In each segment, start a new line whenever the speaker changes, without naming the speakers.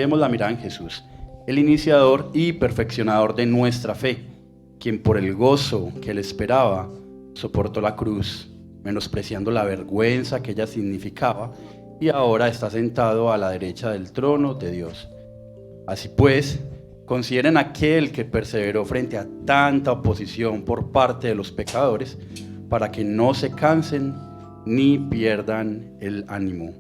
fijemos la mirada en Jesús, el iniciador y perfeccionador de nuestra fe, quien por el gozo que le esperaba soportó la cruz, menospreciando la vergüenza que ella significaba, y ahora está sentado a la derecha del trono de Dios. Así pues, consideren aquel que perseveró frente a tanta oposición por parte de los pecadores, para que no se cansen ni pierdan el ánimo.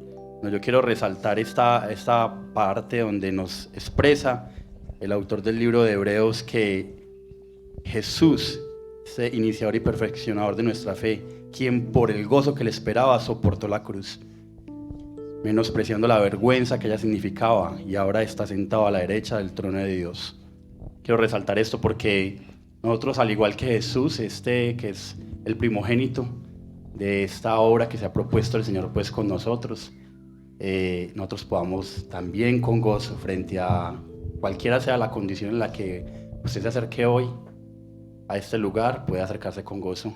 Yo quiero resaltar esta parte donde nos expresa el autor del libro de Hebreos que Jesús, ese iniciador y perfeccionador de nuestra fe, quien por el gozo que le esperaba soportó la cruz, menospreciando la vergüenza que ella significaba, y ahora está sentado a la derecha del trono de Dios. Quiero resaltar esto porque nosotros, al igual que Jesús, que es el primogénito de esta obra que se ha propuesto el Señor pues con nosotros, nosotros podamos también con gozo, frente a cualquiera sea la condición en la que usted se acerque hoy a este lugar, puede acercarse con gozo,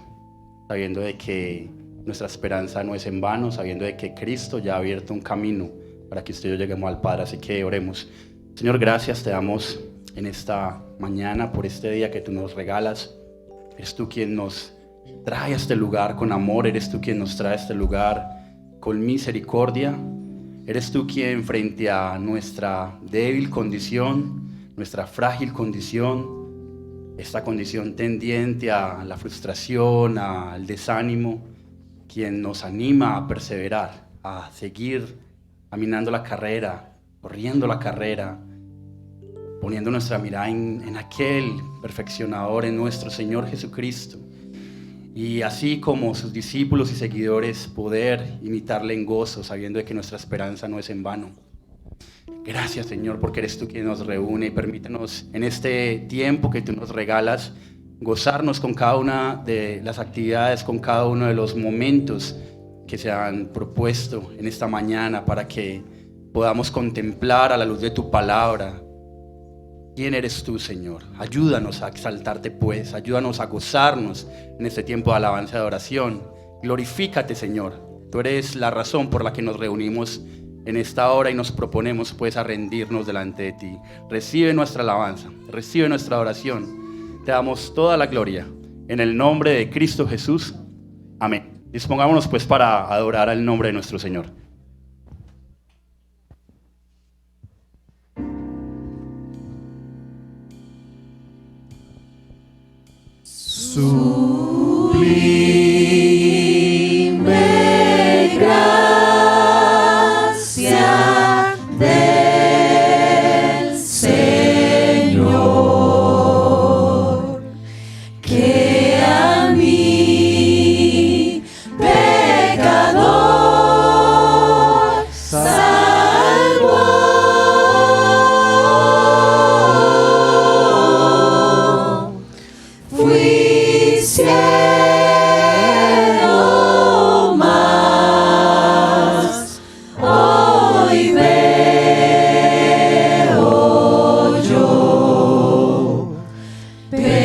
sabiendo de que nuestra esperanza no es en vano, sabiendo de que Cristo ya ha abierto un camino para que usted y yo lleguemos al Padre. Así que oremos. Señor, gracias te damos en esta mañana por este día que tú nos regalas. Eres tú quien nos trae a este lugar con amor, eres tú quien nos trae a este lugar con misericordia, eres tú quien frente a nuestra débil condición, nuestra frágil condición, esta condición tendiente a la frustración, al desánimo, quien nos anima a perseverar, a seguir caminando la carrera, corriendo la carrera, poniendo nuestra mirada en aquel perfeccionador, en nuestro Señor Jesucristo. Y así como sus discípulos y seguidores, poder imitarle en gozo, sabiendo de que nuestra esperanza no es en vano. Gracias, Señor, porque eres tú quien nos reúne, y permítenos en este tiempo que tú nos regalas gozarnos con cada una de las actividades, con cada uno de los momentos que se han propuesto en esta mañana, para que podamos contemplar a la luz de tu palabra quién eres tú, Señor. Ayúdanos a exaltarte pues, ayúdanos a gozarnos en este tiempo de alabanza y de oración. Glorifícate, Señor. Tú eres la razón por la que nos reunimos en esta hora y nos proponemos pues a rendirnos delante de ti. Recibe nuestra alabanza, recibe nuestra oración. Te damos toda la gloria en el nombre de Cristo Jesús. Amén. Dispongámonos pues para adorar al nombre de nuestro Señor.
Sublime gracia del Señor, que a mí, pecador, salvó. Fui ciego, mas hoy veo yo, perdido,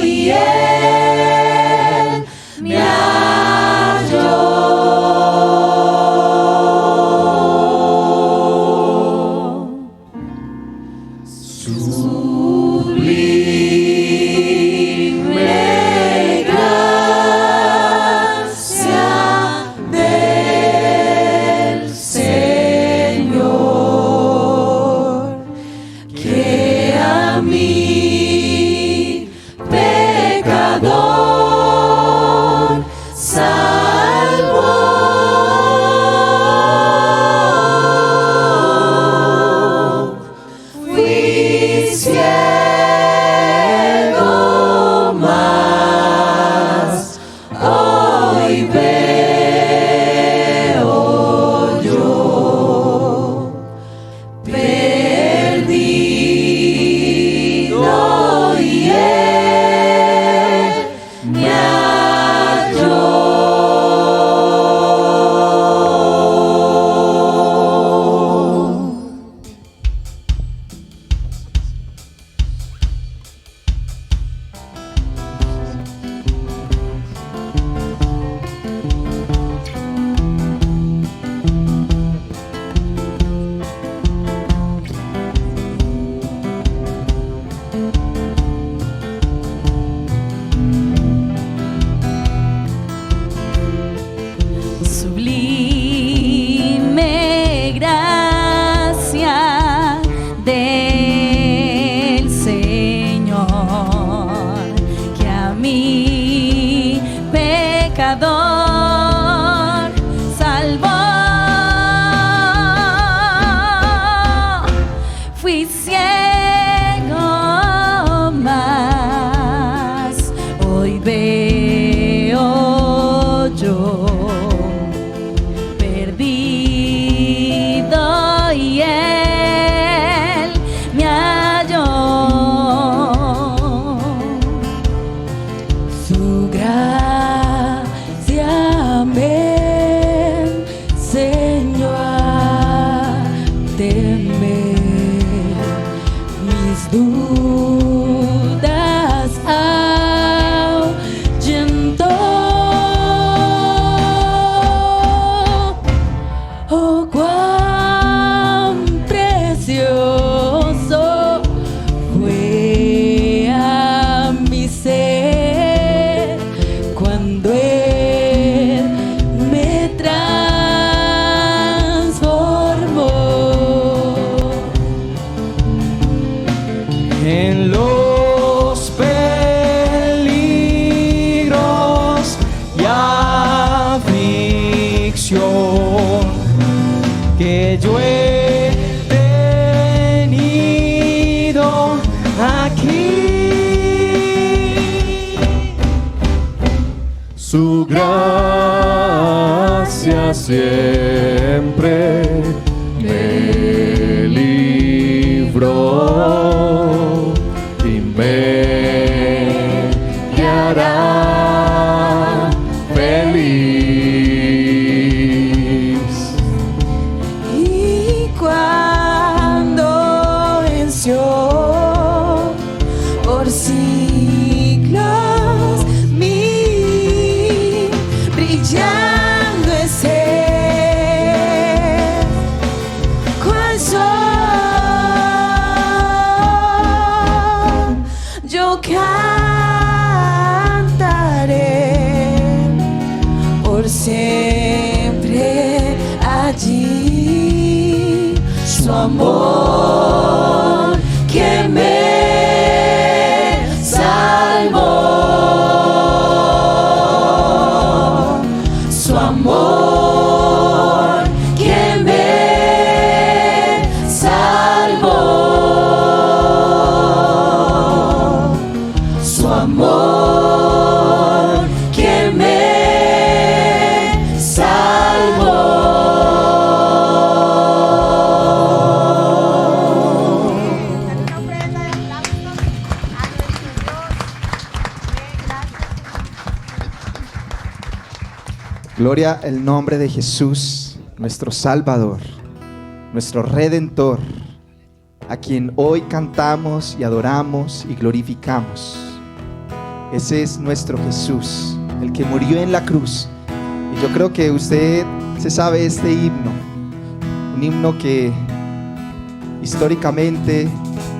y Él me halló. Sublime gracia del Señor, que a mí, pecador, salvó. Fui ciego, mas hoy veo yo, perdido, las dudas ahuyentó. Oh, cuán precioso fue a mi ser cuando Él me transformó.
En los peligros y aflicción que yo he tenido aquí, su gracia siempre me libró y me hará feliz.
Y cuando venció por siglos mi brillando es Él, cual sol, yo cantaré por siempre allí su amor que me salvó, su amor que me salvó, su amor que me salvó.
Gloria al nombre de Jesús, nuestro Salvador, nuestro Redentor, a quien hoy cantamos y adoramos y glorificamos. Ese es nuestro Jesús, el que murió en la cruz. Y yo creo que usted se sabe este himno, un himno que históricamente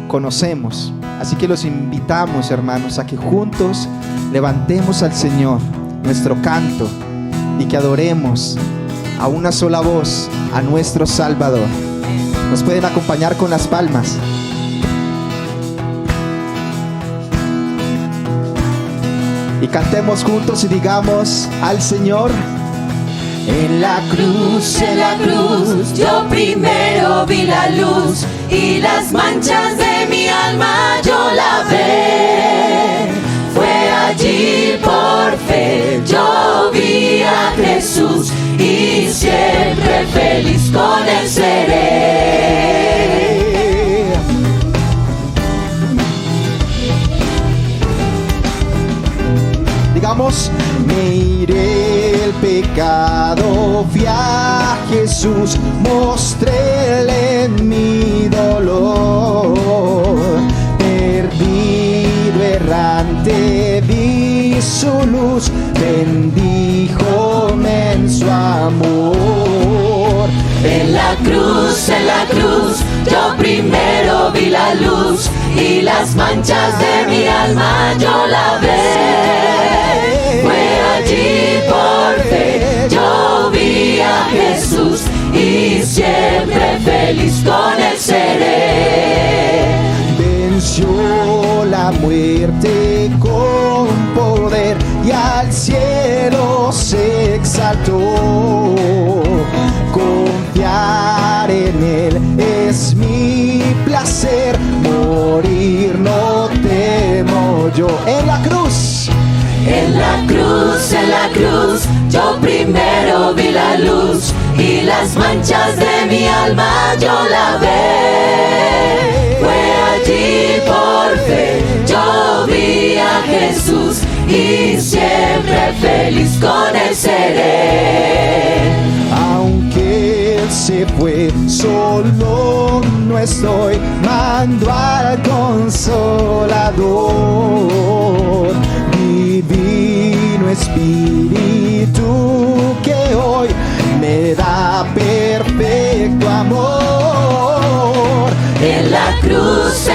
conocemos. Así que los invitamos, hermanos, a que juntos levantemos al Señor nuestro canto y que adoremos a una sola voz a nuestro Salvador. Nos pueden acompañar con las palmas. Y cantemos juntos y digamos al Señor:
En la cruz, yo primero vi la luz y las manchas de mi alma yo lavé. Fue allí por fe, yo vi a Jesús y siempre feliz con Él seré.
Digamos: me iré el pecado, fui a Jesús, mostréle mi dolor. Perdido, errante, vi su luz, bendíjome en su amor.
En la cruz, yo primero vi la luz y las manchas de mi alma yo lavé. Fue allí por fe, yo vi a Jesús y siempre feliz con Él seré.
Venció la muerte con poder y al cielo se exaltó. Confiar en Él es mi placer, morir no temo yo. En la cruz,
yo primero vi la luz y las manchas de mi alma yo lavé. Fue allí por fe, yo vi a Jesús y siempre feliz con Él seré.
aunque Él se fue, solo no estoy, mando al Consolador, Divino Espíritu que hoy me da perfecto amor.
En la cruz,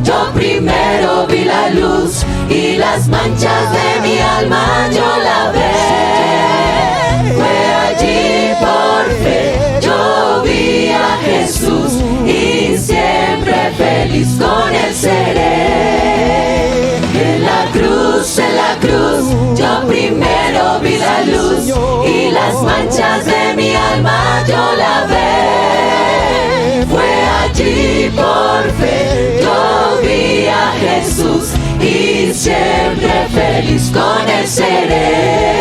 yo primero vi la luz y las manchas de mi alma yo lavé. Fue allí por fe, yo vi a Jesús y siempre feliz con él seré. En la cruz, yo primero vi la luz y las manchas de mi alma yo lavé. Fue allí por fe, yo vi a Jesús y siempre feliz con él seré.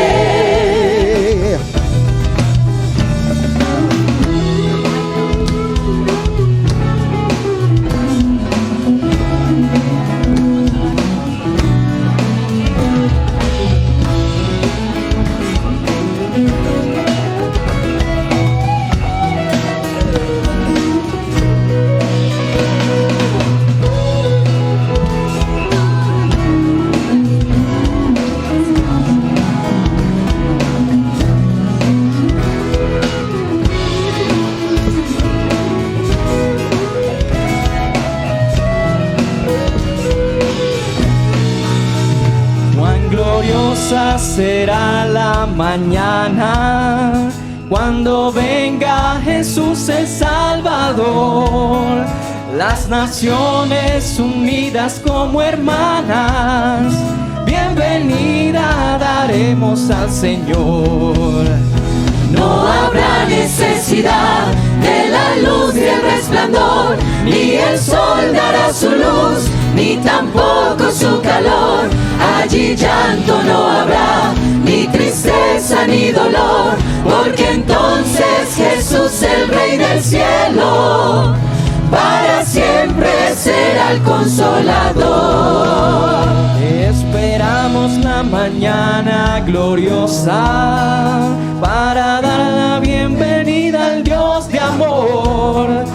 Será la mañana cuando venga Jesús el Salvador, las naciones unidas como hermanas, bienvenida daremos al Señor.
No habrá necesidad de la luz y el resplandor, ni el sol dará su luz, ni tampoco su calor. Allí llanto no habrá, ni tristeza ni dolor, porque entonces Jesús, el Rey del cielo, para siempre será el Consolador.
Esperamos la mañana gloriosa para dar la bienvenida al Dios de amor,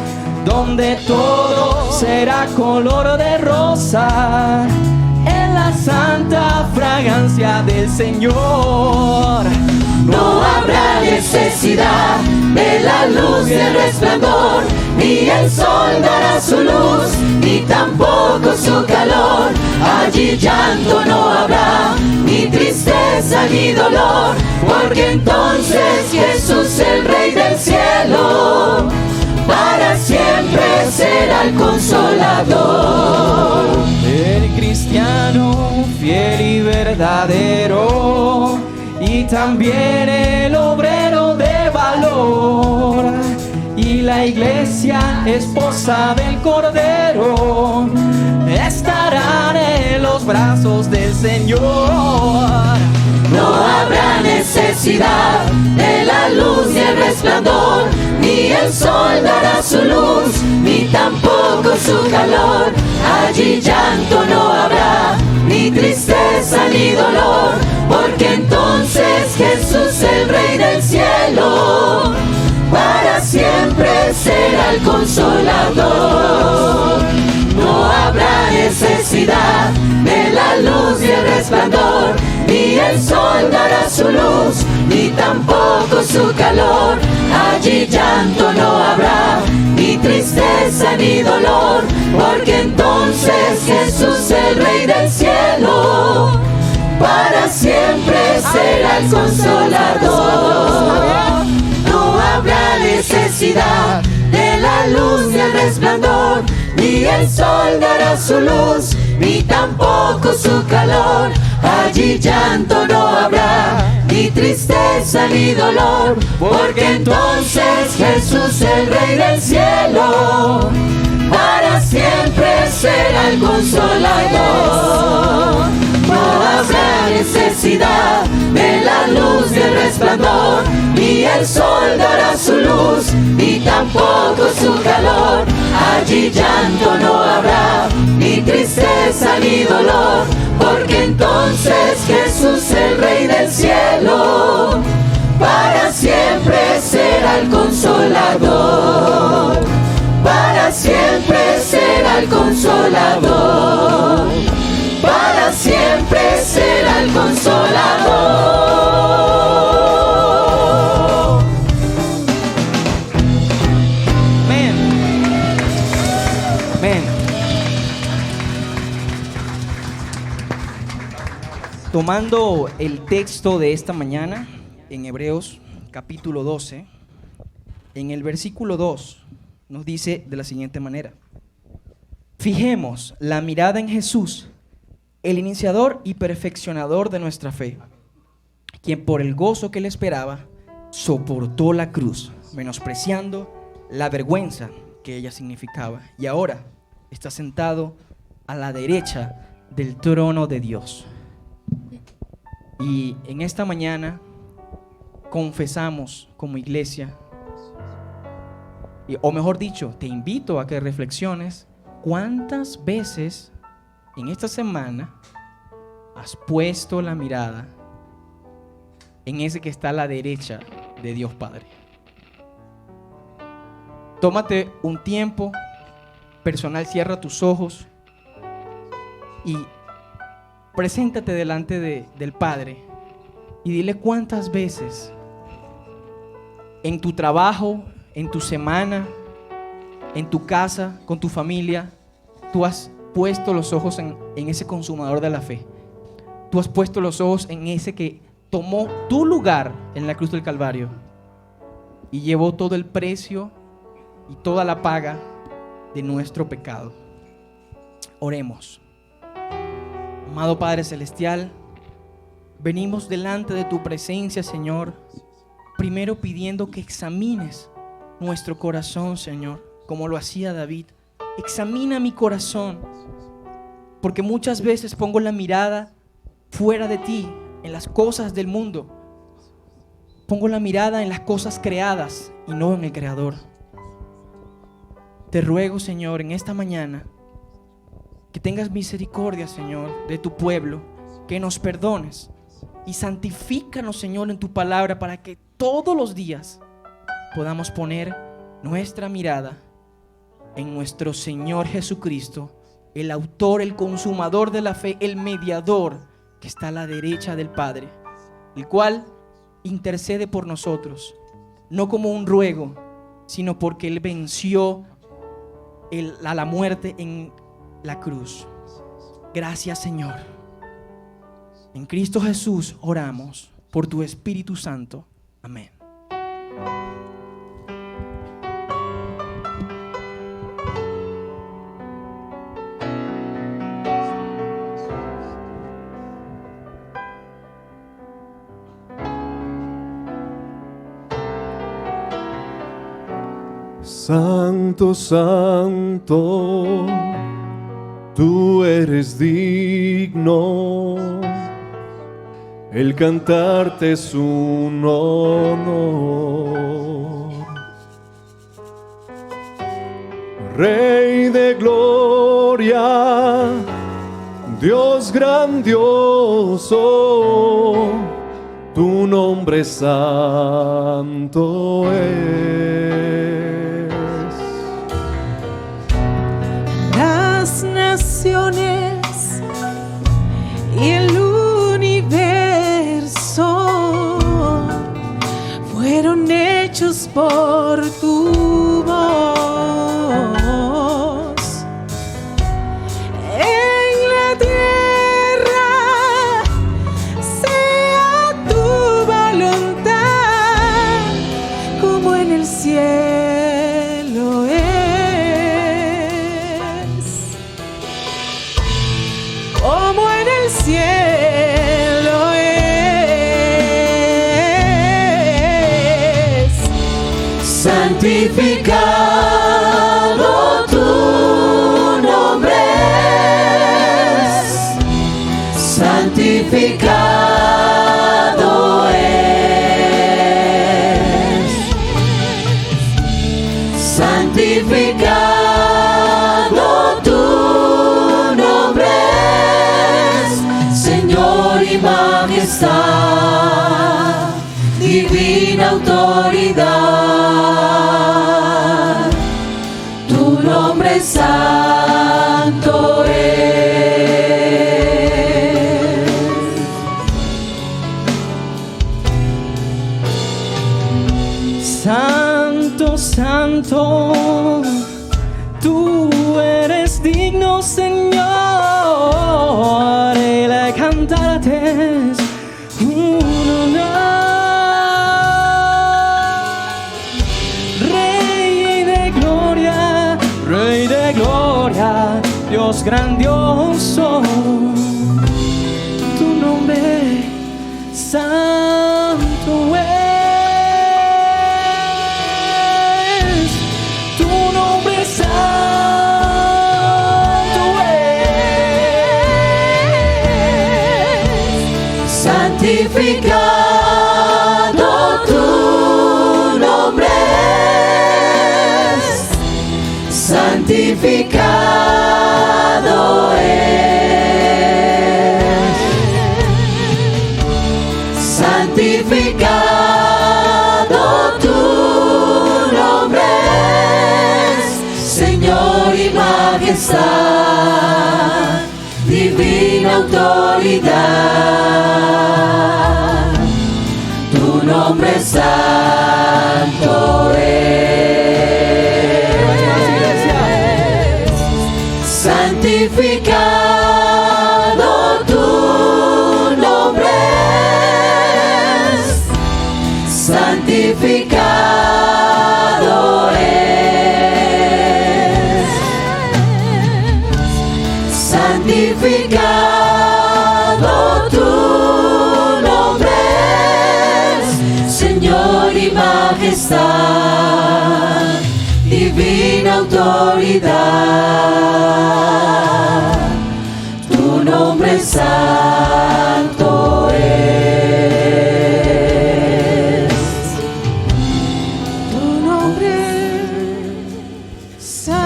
donde todo será color de rosa en la santa fragancia del Señor.
No habrá necesidad de la luz y el resplandor, ni el sol dará su luz, ni tampoco su calor. Allí llanto no habrá, ni tristeza ni dolor, porque entonces Jesús, el Rey del cielo, para siempre será el Consolador.
El cristiano fiel y verdadero, y también el obrero de valor, y la iglesia esposa del Cordero, estarán en los brazos del Señor.
No habrá necesidad de la luz y el resplandor, ni el sol dará su luz, ni tampoco su calor. Allí llanto no habrá, ni tristeza ni dolor, porque entonces Jesús, el Rey del cielo, para siempre será el Consolador. No habrá necesidad de la luz y el resplandor, ni el sol dará su luz, ni tampoco su calor. Allí llanto no habrá, ni tristeza ni dolor, porque entonces Jesús, el Rey del cielo, para siempre será el Consolador. No habrá necesidad de la luz y el resplandor, ni el sol dará su luz, ni tampoco su calor. Allí llanto no habrá, ni tristeza ni dolor, porque entonces Jesús, el Rey del cielo, para siempre será el Consolador. No habrá necesidad de la luz y el resplandor, ni el sol dará su luz, ni tampoco su calor. Allí llanto no habrá, ni tristeza ni dolor, porque entonces Jesús, el Rey del cielo, para siempre será el Consolador. Para siempre será el Consolador. Para siempre será el Consolador.
Amén. Amén. Tomando el texto de esta mañana en Hebreos capítulo 12, en el versículo 2 nos dice de la siguiente manera: fijemos la mirada en Jesús, el iniciador y perfeccionador de nuestra fe, quien por el gozo que le esperaba soportó la cruz, menospreciando la vergüenza que ella significaba, y ahora está sentado a la derecha del trono de Dios. Y en esta mañana confesamos como iglesia, o mejor dicho, te invito a que reflexiones cuántas veces en esta semana has puesto la mirada en ese que está a la derecha de Dios Padre. Tómate un tiempo personal, cierra tus ojos y preséntate delante del Padre y dile cuántas veces en tu trabajo, en tu semana, en tu casa, con tu familia, tú has puesto los ojos en ese consumador de la fe. Tú has puesto los ojos en ese que tomó tu lugar en la cruz del Calvario y llevó todo el precio y toda la paga de nuestro pecado. Oremos. Amado Padre Celestial, venimos delante de tu presencia, Señor, primero pidiendo que examines nuestro corazón, Señor, como lo hacía David. Examina mi corazón, porque muchas veces pongo la mirada fuera de ti, en las cosas del mundo. Pongo la mirada en las cosas creadas y no en el Creador. Te ruego, Señor, en esta mañana, que tengas misericordia, Señor, de tu pueblo, que nos perdones y santifícanos, Señor, en tu palabra, para que todos los días podamos poner nuestra mirada en nuestro Señor Jesucristo, el autor, el consumador de la fe, el mediador que está a la derecha del Padre, el cual intercede por nosotros, no como un ruego, sino porque Él venció a la muerte en la cruz. Gracias, Señor. En Cristo Jesús oramos por tu Espíritu Santo. Amén.
Santo, santo, tú eres digno, el cantarte es un honor. Rey de gloria, Dios grandioso, tu nombre santo es.
Naciones y el universo fueron hechos por tu voz. En la tierra sea tu voluntad, como en el cielo es. Como en el cielo es. Santificado tu nombre es. Santificado es. Santificado tu nombre es, Señor y majestad, divina autoridad. Tu nombre santo es.
Santo, santo, tú eres digno, Señor, y le cantarte un honor. Rey de gloria, Dios grandioso, tu nombre santo es. Tu nombre santo es.
Santificado tu nombre es. Santificado es. Santificado tu nombre es, Señor y majestad, divina autoridad. Tu nombre santo es. Santificado tu nombre es. Santificado es. Santificado tu nombre es, Señor y majestad, divina autoridad. Tu nombre santo es. Tu nombre santo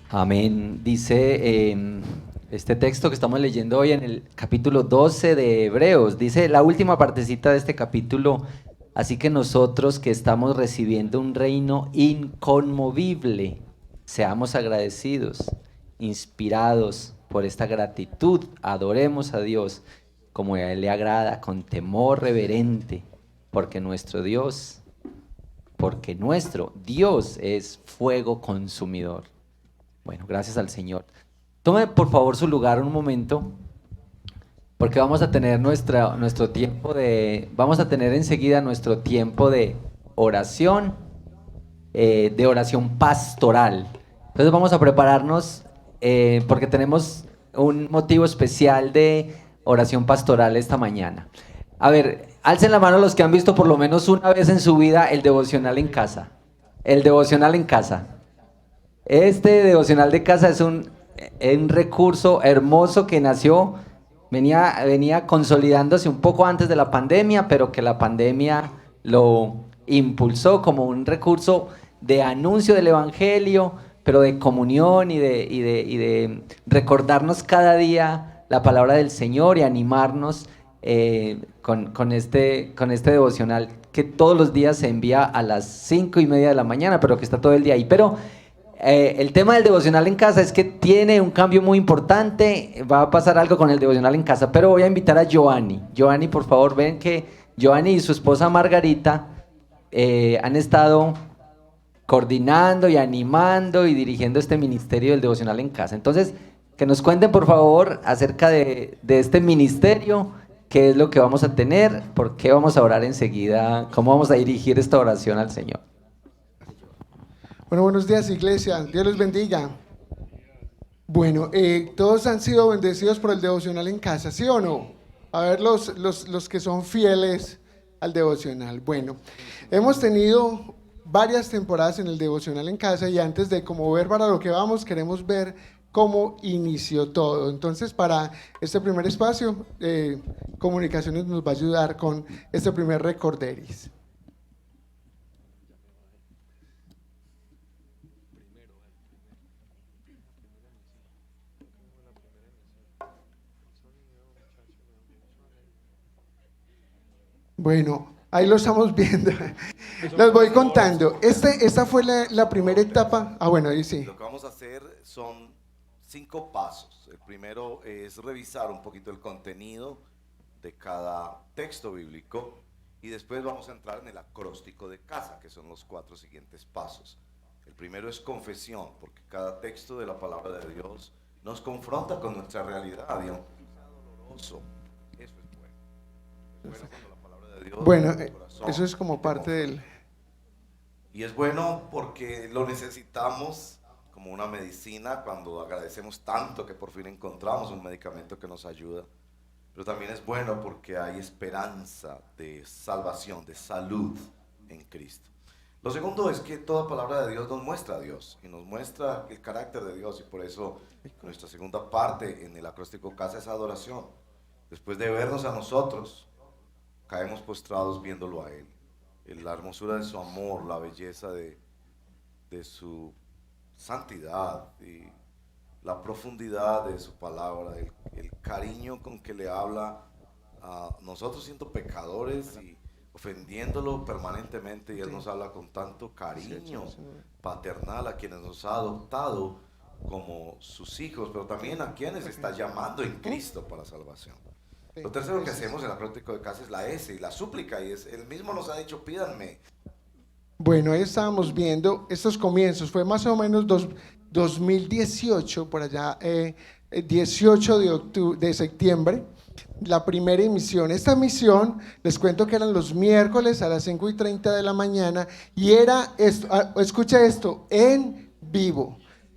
Amén. Dice este texto que estamos leyendo hoy en el capítulo 12 de Hebreos, dice la última partecita de este capítulo: así que nosotros que estamos recibiendo un reino inconmovible, seamos agradecidos, inspirados por esta gratitud, adoremos a Dios como a Él le agrada, con temor reverente, porque nuestro Dios es fuego consumidor. Bueno, gracias al Señor. Tome por favor su lugar un momento, porque vamos a tener enseguida nuestro tiempo de oración pastoral. Entonces vamos a prepararnos porque tenemos un motivo especial de oración pastoral esta mañana. A ver, alcen la mano los que han visto por lo menos una vez en su vida el devocional en casa. El devocional en casa. Este devocional de casa es un recurso hermoso que venía consolidándose un poco antes de la pandemia, pero que la pandemia lo impulsó como un recurso de anuncio del evangelio, pero de comunión y de recordarnos cada día la palabra del Señor y animarnos con este devocional que todos los días se envía a las 5:30 de la mañana, pero que está todo el día ahí. Pero el tema del devocional en casa es que tiene un cambio muy importante. Va a pasar algo con el devocional en casa, pero voy a invitar a Giovanni. Giovanni, por favor, ven que Giovanni y su esposa Margarita han estado coordinando y animando y dirigiendo este ministerio del devocional en casa. Entonces, que nos cuenten por favor acerca de este ministerio, qué es lo que vamos a tener, por qué vamos a orar enseguida, cómo vamos a dirigir esta oración al Señor.
Bueno, buenos días, iglesia. Dios les bendiga. Bueno, todos han sido bendecidos por el devocional en casa, ¿sí o no? A ver los que son fieles al devocional. Bueno, hemos tenido varias temporadas en el devocional en casa y antes de como ver para lo que vamos, queremos ver cómo inició todo. Entonces, para este primer espacio, Comunicaciones nos va a ayudar con este primer recorderis. Bueno, ahí lo estamos viendo. Les voy contando. Esta fue la primera etapa. Ah, bueno, ahí sí.
Lo que vamos a hacer son 5 pasos. El primero es revisar un poquito el contenido de cada texto bíblico y después vamos a entrar en el acróstico de casa, que son los 4 siguientes pasos. El primero es confesión, porque cada texto de la palabra de Dios nos confronta con nuestra realidad y aunque sea doloroso, eso es bueno. Es bueno cuando la palabra de Dios
Bueno,
en tu corazón
eso es como
te
parte del...
confronta. Y es bueno porque lo necesitamos como una medicina cuando agradecemos tanto que por fin encontramos un medicamento que nos ayuda. Pero también es bueno porque hay esperanza de salvación, de salud en Cristo. Lo segundo es que toda palabra de Dios nos muestra a Dios y nos muestra el carácter de Dios, y por eso nuestra segunda parte en el acróstico casa es adoración. Después de vernos a nosotros, caemos postrados viéndolo a Él. La hermosura de su amor, la belleza de su santidad y la profundidad de su palabra, el cariño con que le habla a nosotros siendo pecadores y ofendiéndolo permanentemente, y Él nos habla con tanto cariño paternal a quienes nos ha adoptado como sus hijos, pero también a quienes está llamando en Cristo para salvación. Lo tercero que hacemos en el acróstico de casa es la S y la súplica, y Él mismo nos ha dicho: pídanme.
Bueno, ahí estábamos viendo estos comienzos. Fue más o menos 2018, por allá, 18 de septiembre, la primera emisión. Esta emisión, les cuento que eran los miércoles a las 5:30 de la mañana y era, esto, escucha esto, en vivo.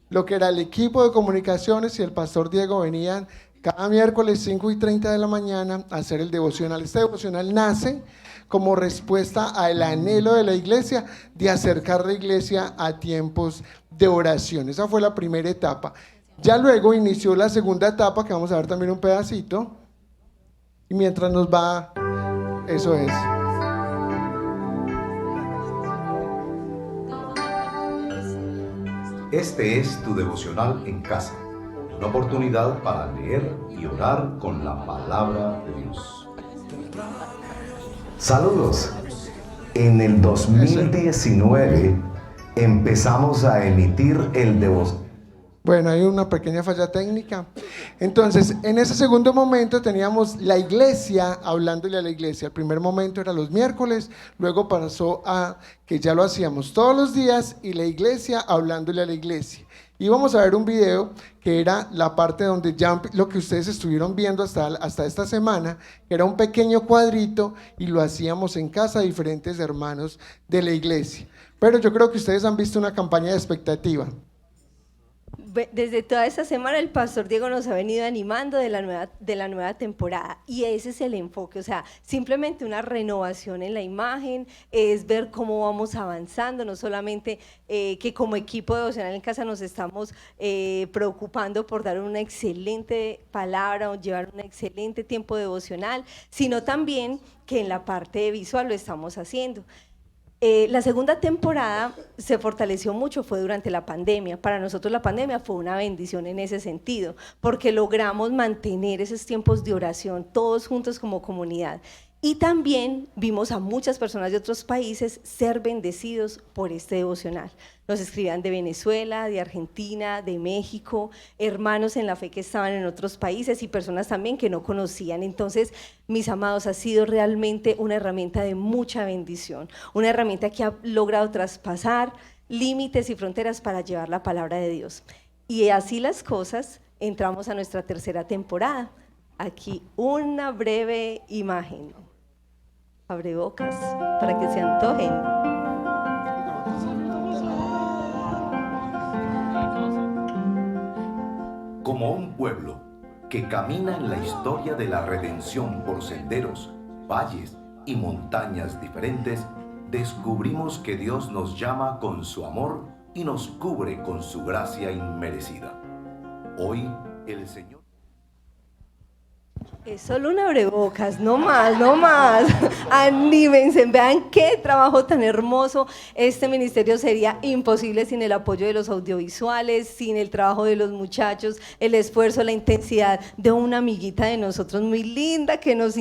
Lo que era el equipo de comunicaciones y el pastor Diego venían cada miércoles 5:30 de la mañana a hacer el devocional. Este devocional nace como respuesta al anhelo de la iglesia de acercar la iglesia a tiempos de oración. Esa fue la primera etapa. Ya luego inició la segunda etapa, que vamos a ver también un pedacito. Y mientras nos va, eso es.
Este es tu devocional en casa, una oportunidad para leer y orar con la palabra de Dios. Saludos. En el 2019 empezamos a emitir el devocional.
Bueno, hay una pequeña falla técnica. Entonces, en ese segundo momento teníamos la iglesia hablándole a la iglesia. El primer momento era los miércoles, luego pasó a que ya lo hacíamos todos los días y la iglesia hablándole a la iglesia. Y vamos a ver un video que era la parte donde ya lo que ustedes estuvieron viendo hasta esta semana, que era un pequeño cuadrito y lo hacíamos en casa, diferentes hermanos de la iglesia. Pero yo creo que ustedes han visto una campaña de expectativa.
Desde toda esta semana el pastor Diego nos ha venido animando de la nueva temporada, y ese es el enfoque, o sea, simplemente una renovación en la imagen, es ver cómo vamos avanzando, no solamente que como equipo devocional en casa nos estamos preocupando por dar una excelente palabra o llevar un excelente tiempo devocional, sino también que en la parte visual lo estamos haciendo. La segunda temporada se fortaleció mucho, fue durante la pandemia. Para nosotros la pandemia fue una bendición en ese sentido, porque logramos mantener esos tiempos de oración todos juntos como comunidad. Y también vimos a muchas personas de otros países ser bendecidos por este devocional. Nos escribían de Venezuela, de Argentina, de México, hermanos en la fe que estaban en otros países y personas también que no conocían. Entonces, mis amados, ha sido realmente una herramienta de mucha bendición, una herramienta que ha logrado traspasar límites y fronteras para llevar la palabra de Dios. Y así las cosas, entramos a nuestra tercera temporada. Aquí una breve imagen. Abre bocas para que se antojen.
Como un pueblo que camina en la historia de la redención por senderos, valles y montañas diferentes, descubrimos que Dios nos llama con su amor y nos cubre con su gracia inmerecida. Hoy el Señor...
Es solo un abrebocas, no más, no más. Anímense, vean qué trabajo tan hermoso. Este ministerio sería imposible sin el apoyo de los audiovisuales, sin el trabajo de los muchachos, el esfuerzo, la intensidad de una amiguita de nosotros muy linda que nos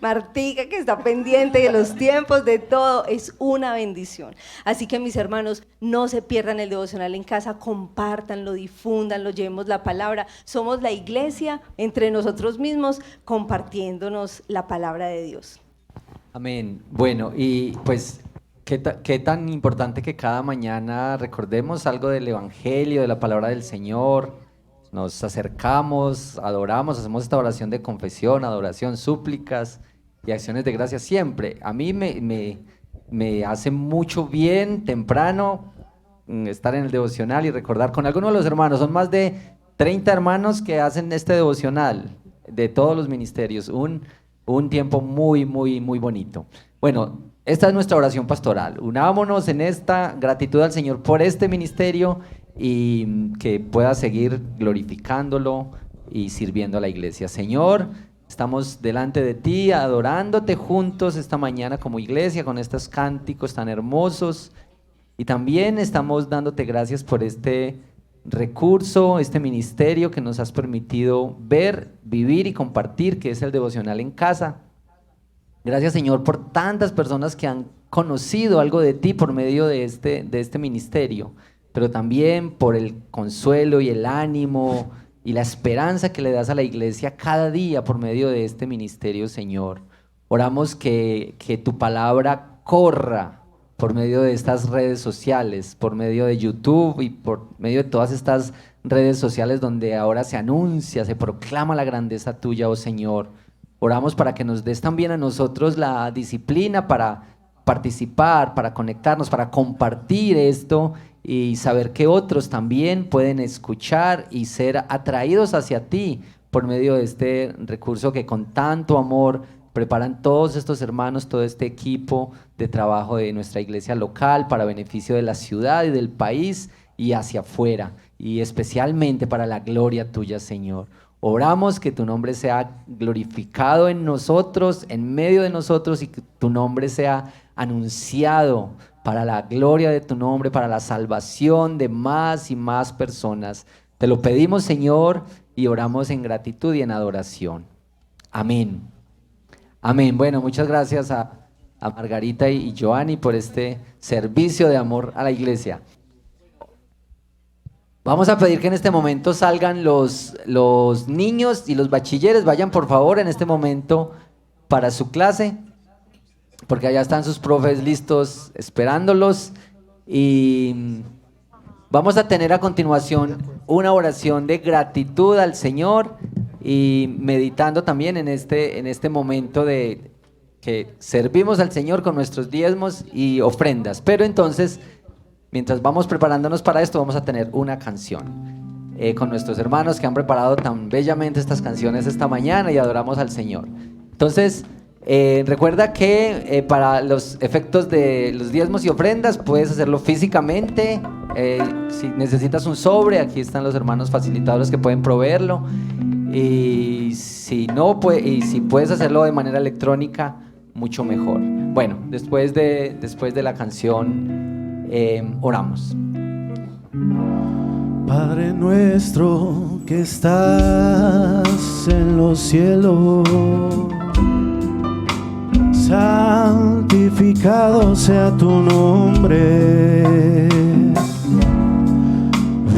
Martica, que está pendiente de los tiempos, de todo. Es una bendición. Así que mis hermanos, no se pierdan el devocional en casa, compártanlo, difúndanlo, llevemos la palabra. Somos la iglesia entre nosotros mismos, compartiéndonos la palabra de Dios.
Amén. Bueno, y pues qué tan importante que cada mañana recordemos algo del Evangelio, de la palabra del Señor. Nos acercamos, adoramos, hacemos esta oración de confesión, adoración, súplicas y acciones de gracia siempre. A mí me hace mucho bien temprano estar en el devocional y recordar con algunos de los hermanos. Son más de 30 hermanos que hacen este devocional de todos los ministerios, un tiempo muy, muy, muy bonito. Bueno, esta es nuestra oración pastoral. Unámonos en esta gratitud al Señor por este ministerio y que pueda seguir glorificándolo y sirviendo a la iglesia. Señor, estamos delante de ti, adorándote juntos esta mañana como iglesia con estos cánticos tan hermosos y también estamos dándote gracias por este recurso, este ministerio que nos has permitido ver, vivir y compartir, que es el devocional en casa. Gracias, Señor, por tantas personas que han conocido algo de ti por medio de este ministerio, pero también por el consuelo y el ánimo y la esperanza que le das a la iglesia cada día por medio de este ministerio, Señor. Oramos que tu palabra corra por medio de estas redes sociales, por medio de YouTube y por medio de todas estas redes sociales donde ahora se anuncia, se proclama la grandeza tuya, oh Señor. Oramos para que nos des también a nosotros la disciplina para participar, para conectarnos, para compartir esto y saber que otros también pueden escuchar y ser atraídos hacia ti por medio de este recurso que con tanto amor preparan todos estos hermanos, todo este equipo de trabajo de nuestra iglesia local para beneficio de la ciudad y del país y hacia afuera, y especialmente para la gloria tuya, Señor. Oramos que tu nombre sea glorificado en nosotros, en medio de nosotros, y que tu nombre sea anunciado para la gloria de tu nombre, para la salvación de más y más personas. Te lo pedimos, Señor, y oramos en gratitud y en adoración. Amén. Amén. Bueno, muchas gracias a Margarita y Joanny por este servicio de amor a la iglesia. Vamos a pedir que en este momento salgan los niños y los bachilleres. Vayan por favor en este momento para su clase, porque allá están sus profes listos esperándolos. Y vamos a tener a continuación una oración de gratitud al Señor y meditando también en este momento de que servimos al Señor con nuestros diezmos y ofrendas. Pero entonces, mientras vamos preparándonos para esto, vamos a tener una canción con nuestros hermanos que han preparado tan bellamente estas canciones esta mañana y adoramos al Señor. Entonces, recuerda que para los efectos de los diezmos y ofrendas puedes hacerlo físicamente. Si necesitas un sobre, aquí están los hermanos facilitadores que pueden proveerlo. Y si no, y si puedes hacerlo de manera electrónica, mucho mejor. Bueno, después de la canción, oramos.
Padre nuestro que estás en los cielos, santificado sea tu nombre.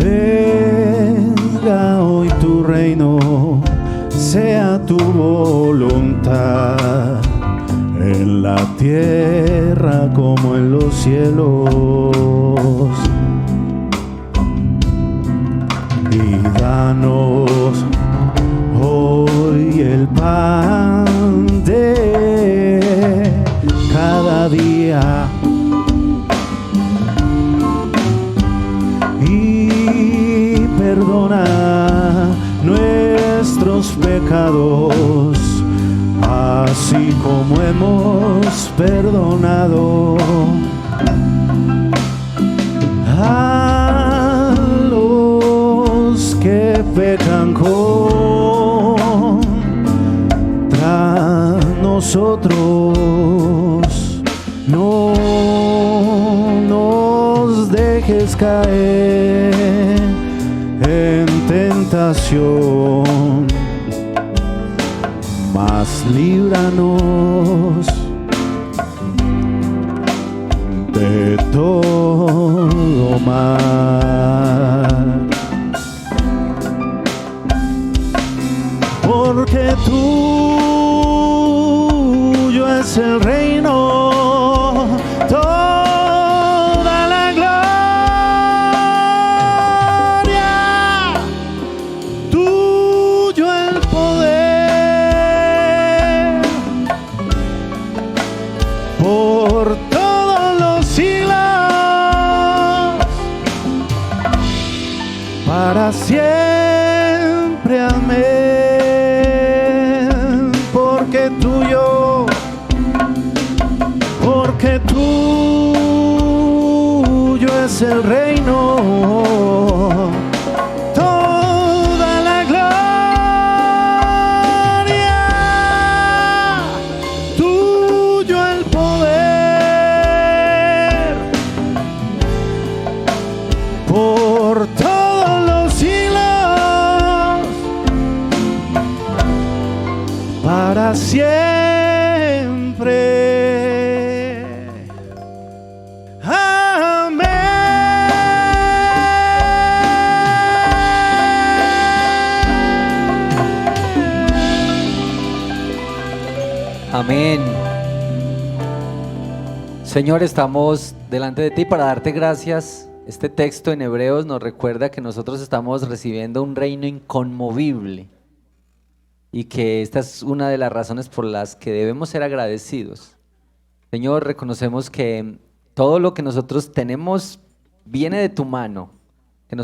Venga hoy tu reino, sea tu voluntad, en la tierra como en los cielos. Y danos hoy el pan de cada día. Y perdona nuestros pecados, así como hemos perdonado a los que pecan contra nosotros. No nos dejes caer en tentación, mas líbranos de todo mal. Porque tuyo es el reino, toda la gloria, tuyo el poder, por todos los siglos, para siempre. Amén. Porque tuyo es el reino, toda la gloria, tuyo el poder, por todos los siglos, para siempre.
Amén. Señor, estamos delante de ti para darte gracias. Este texto en Hebreos nos recuerda que nosotros estamos recibiendo un reino inconmovible y que esta es una de las razones por las que debemos ser agradecidos. Señor, reconocemos que todo lo que nosotros tenemos viene de tu mano, que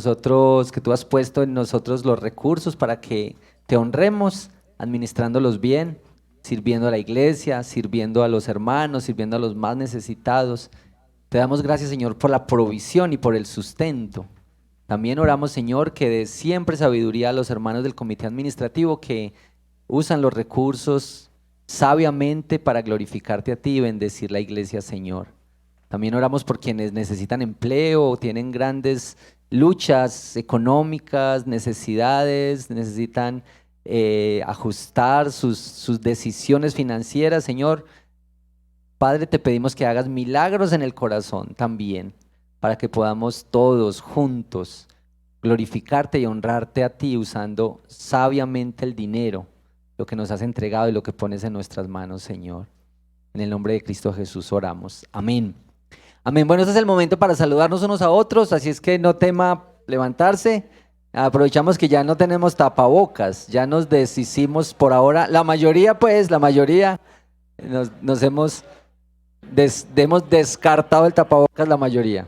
tú has puesto en nosotros los recursos para que te honremos administrándolos bien, sirviendo a la iglesia, sirviendo a los hermanos, sirviendo a los más necesitados. Te damos gracias, Señor, por la provisión y por el sustento. También oramos, Señor, que dé siempre sabiduría a los hermanos del comité administrativo que usan los recursos sabiamente para glorificarte a ti y bendecir la iglesia, Señor. También oramos por quienes necesitan empleo, tienen grandes luchas económicas, necesidades, necesitan ajustar sus decisiones financieras. Señor, Padre, te pedimos que hagas milagros en el corazón también, para que podamos todos juntos glorificarte y honrarte a ti usando sabiamente el dinero, lo que nos has entregado y lo que pones en nuestras manos, Señor. En el nombre de Cristo Jesús oramos. Amén. Amén. Bueno, este es el momento para saludarnos unos a otros, así es que no tema levantarse. Aprovechamos que ya no tenemos tapabocas, ya nos deshicimos por ahora, la mayoría nos hemos descartado el tapabocas, la mayoría.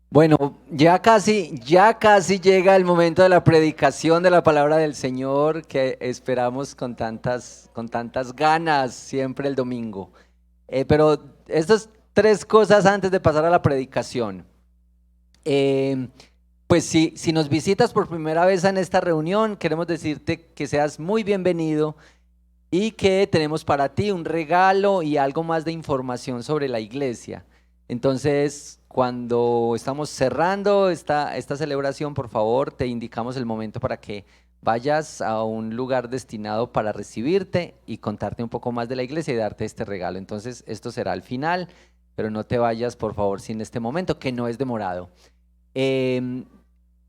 Bueno, ya casi llega el momento de la predicación de la palabra del Señor que esperamos con tantas ganas siempre el domingo. Pero estas 3 cosas antes de pasar a la predicación. Pues si nos visitas por primera vez en esta reunión, queremos decirte que seas muy bienvenido y que tenemos para ti un regalo y algo más de información sobre la iglesia. Entonces, cuando estamos cerrando esta celebración, por favor, te indicamos el momento para que vayas a un lugar destinado para recibirte y contarte un poco más de la iglesia y darte este regalo. Entonces, esto será al final, pero no te vayas, por favor, sin este momento, que no es demorado.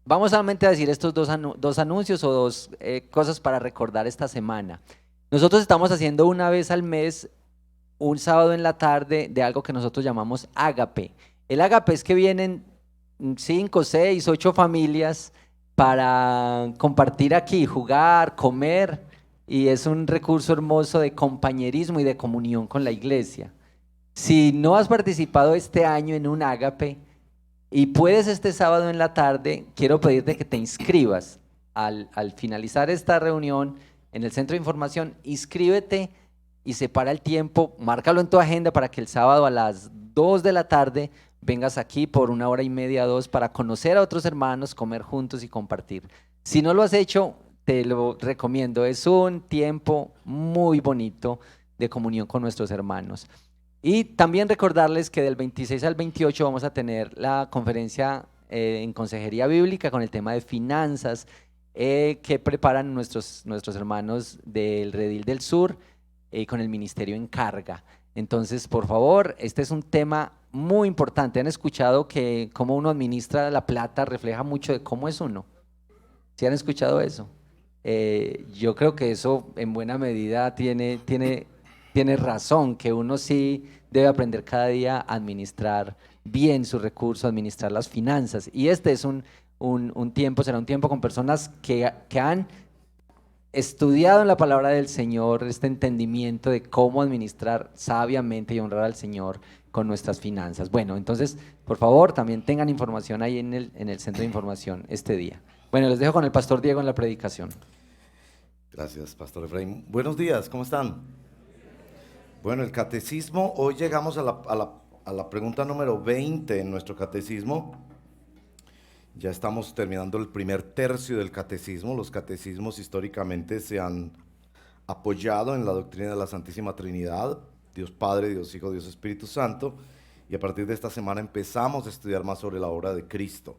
Vamos solamente a decir estos dos anuncios o 2 cosas para recordar esta semana. Nosotros estamos haciendo una vez al mes un sábado en la tarde de algo que nosotros llamamos Ágape. El ágape es que vienen 5, 6, 8 familias para compartir aquí, jugar, comer, y es un recurso hermoso de compañerismo y de comunión con la iglesia. Si no has participado este año en un ágape y puedes este sábado en la tarde, quiero pedirte que te inscribas. Al finalizar esta reunión en el centro de información, inscríbete y separa el tiempo, márcalo en tu agenda para que el sábado a las 2 de la tarde vengas aquí por 1 hora y media, 2, para conocer a otros hermanos, comer juntos y compartir. Si no lo has hecho, te lo recomiendo. Es un tiempo muy bonito de comunión con nuestros hermanos. Y también recordarles que del 26 al 28 vamos a tener la conferencia en Consejería Bíblica con el tema de finanzas que preparan nuestros hermanos del Redil del Sur con el Ministerio en Carga. Entonces, por favor, este es un tema muy importante. ¿Han escuchado que cómo uno administra la plata refleja mucho de cómo es uno? ¿Sí han escuchado eso? Yo creo que eso en buena medida tiene razón, que uno sí debe aprender cada día a administrar bien sus recursos, administrar las finanzas. Y este es un tiempo, será un tiempo con personas que han estudiado en la palabra del Señor este entendimiento de cómo administrar sabiamente y honrar al Señor con nuestras finanzas. Bueno, entonces, por favor, también tengan información ahí en el centro de información este día. Bueno, les dejo con el pastor Diego en la predicación.
Gracias, pastor Efraín. Buenos días, ¿cómo están? Bueno, el catecismo, hoy llegamos a la pregunta número 20 en nuestro catecismo. Ya estamos terminando el primer tercio del catecismo. Los catecismos históricamente se han apoyado en la doctrina de la Santísima Trinidad, Dios Padre, Dios Hijo, Dios Espíritu Santo, y a partir de esta semana empezamos a estudiar más sobre la obra de Cristo.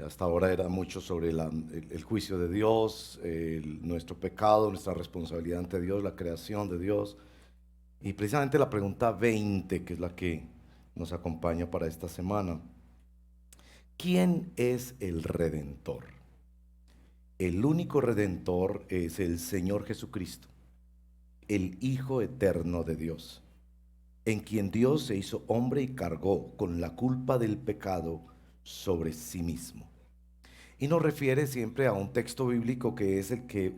Hasta ahora era mucho sobre el juicio de Dios, nuestro pecado, nuestra responsabilidad ante Dios, la creación de Dios. Y precisamente la pregunta 20, que es la que nos acompaña para esta semana. ¿Quién es el Redentor? El único Redentor es el Señor Jesucristo, el Hijo eterno de Dios, en quien Dios se hizo hombre y cargó con la culpa del pecado sobre sí mismo. Y nos refiere siempre a un texto bíblico que es el que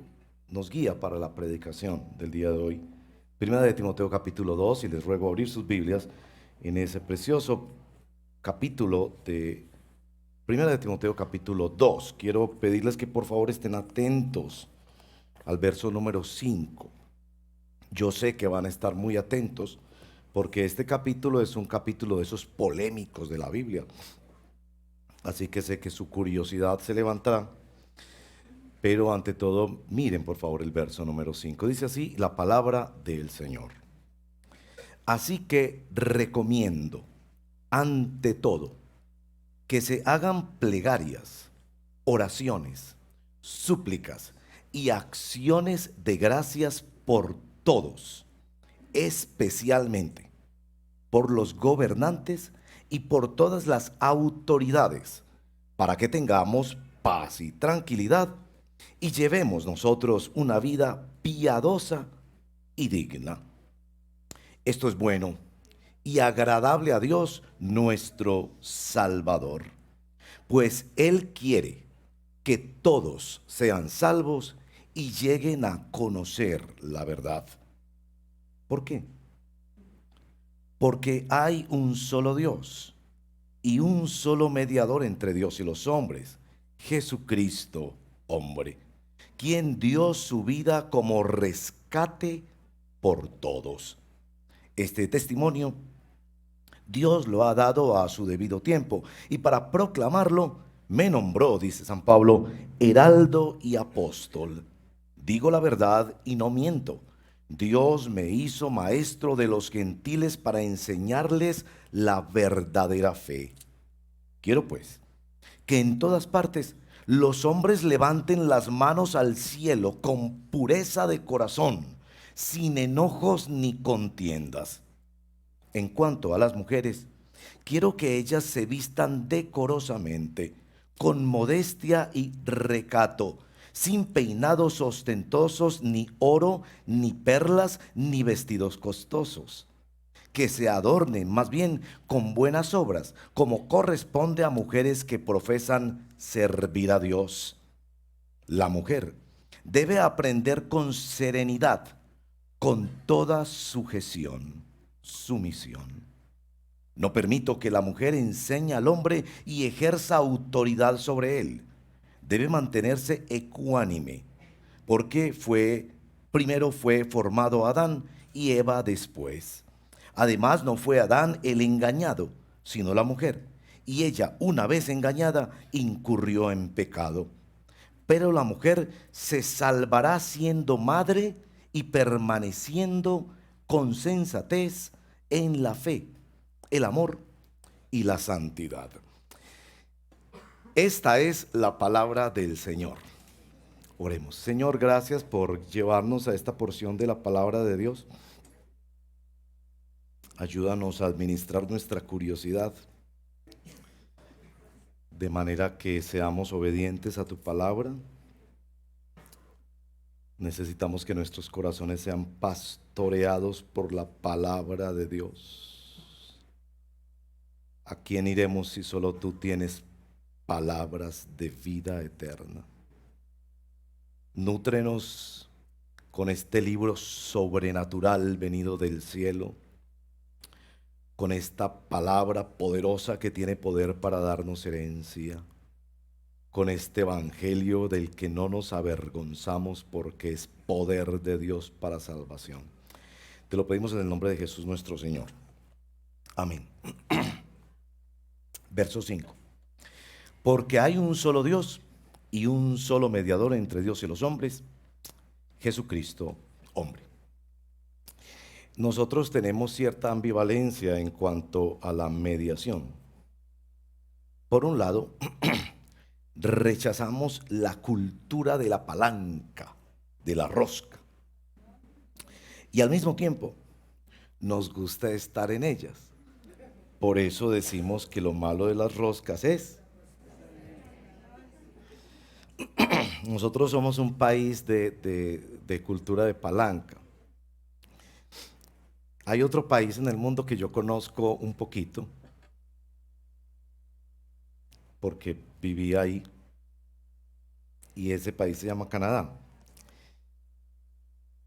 nos guía para la predicación del día de hoy. Primera de Timoteo capítulo 2, y les ruego abrir sus Biblias en ese precioso capítulo de Primera de Timoteo capítulo 2. Quiero pedirles que por favor estén atentos al verso número 5. Yo sé que van a estar muy atentos porque este capítulo es un capítulo de esos polémicos de la Biblia. Así que sé que su curiosidad se levantará. Pero ante todo, miren por favor el verso número 5. Dice así la palabra del Señor. Así que recomiendo, ante todo, que se hagan plegarias, oraciones, súplicas y acciones de gracias por todos, especialmente por los gobernantes y por todas las autoridades, para que tengamos paz y tranquilidad y llevemos nosotros una vida piadosa y digna. Esto es bueno y agradable a Dios nuestro Salvador, pues Él quiere que todos sean salvos y lleguen a conocer la verdad. ¿Por qué? Porque hay un solo Dios y un solo mediador entre Dios y los hombres, Jesucristo, hombre, quien dio su vida como rescate por todos. Este testimonio Dios lo ha dado a su debido tiempo, y para proclamarlo me nombró, dice San Pablo, heraldo y apóstol. Digo la verdad y no miento. Dios me hizo maestro de los gentiles para enseñarles la verdadera fe. Quiero pues que en todas partes los hombres levanten las manos al cielo con pureza de corazón, sin enojos ni contiendas. En cuanto a las mujeres, quiero que ellas se vistan decorosamente, con modestia y recato, sin peinados ostentosos, ni oro, ni perlas, ni vestidos costosos.
que se adornen más bien con buenas obras, como corresponde a mujeres que profesan servir a Dios. La mujer debe aprender con serenidad, con toda sujeción, sumisión. No permito que la mujer enseñe al hombre y ejerza autoridad sobre él. Debe mantenerse ecuánime, porque primero fue formado Adán y Eva después. Además, no fue Adán el engañado, sino la mujer. Y ella, una vez engañada, incurrió en pecado. Pero la mujer se salvará siendo madre y permaneciendo con sensatez en la fe, el amor y la santidad. Esta es la palabra del Señor. Oremos. Señor, gracias por llevarnos a esta porción de la palabra de Dios. Ayúdanos a administrar nuestra curiosidad, de manera que seamos obedientes a tu palabra. Necesitamos que nuestros corazones sean pastoreados por la palabra de Dios. ¿A quién iremos si solo tú tienes palabras de vida eterna? Nútrenos con este libro sobrenatural venido del cielo, con esta palabra poderosa que tiene poder para darnos herencia, con este evangelio del que no nos avergonzamos porque es poder de Dios para salvación. Te lo pedimos en el nombre de Jesús nuestro Señor. Amén. Verso 5. Porque hay un solo Dios y un solo mediador entre Dios y los hombres, Jesucristo, hombre. Nosotros tenemos cierta ambivalencia en cuanto a la mediación. Por un lado, rechazamos la cultura de la palanca, de la rosca. Y al mismo tiempo, nos gusta estar en ellas. Por eso decimos que lo malo de las roscas es... Nosotros somos un país de cultura de palanca. Hay otro país en el mundo que yo conozco un poquito, porque viví ahí, y ese país se llama Canadá.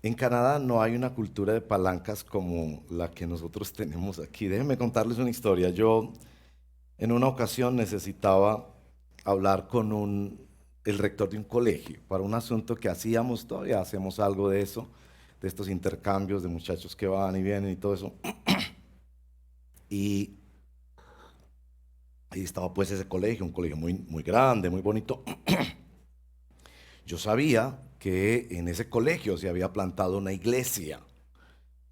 En Canadá no hay una cultura de palancas como la que nosotros tenemos aquí. Déjenme contarles una historia. Yo en una ocasión necesitaba hablar con el rector de un colegio para un asunto que hacíamos, todavía hacemos algo de eso, de estos intercambios de muchachos que van y vienen y todo eso. Y estaba pues ese colegio, un colegio muy, muy grande, muy bonito. Yo sabía que en ese colegio se había plantado una iglesia,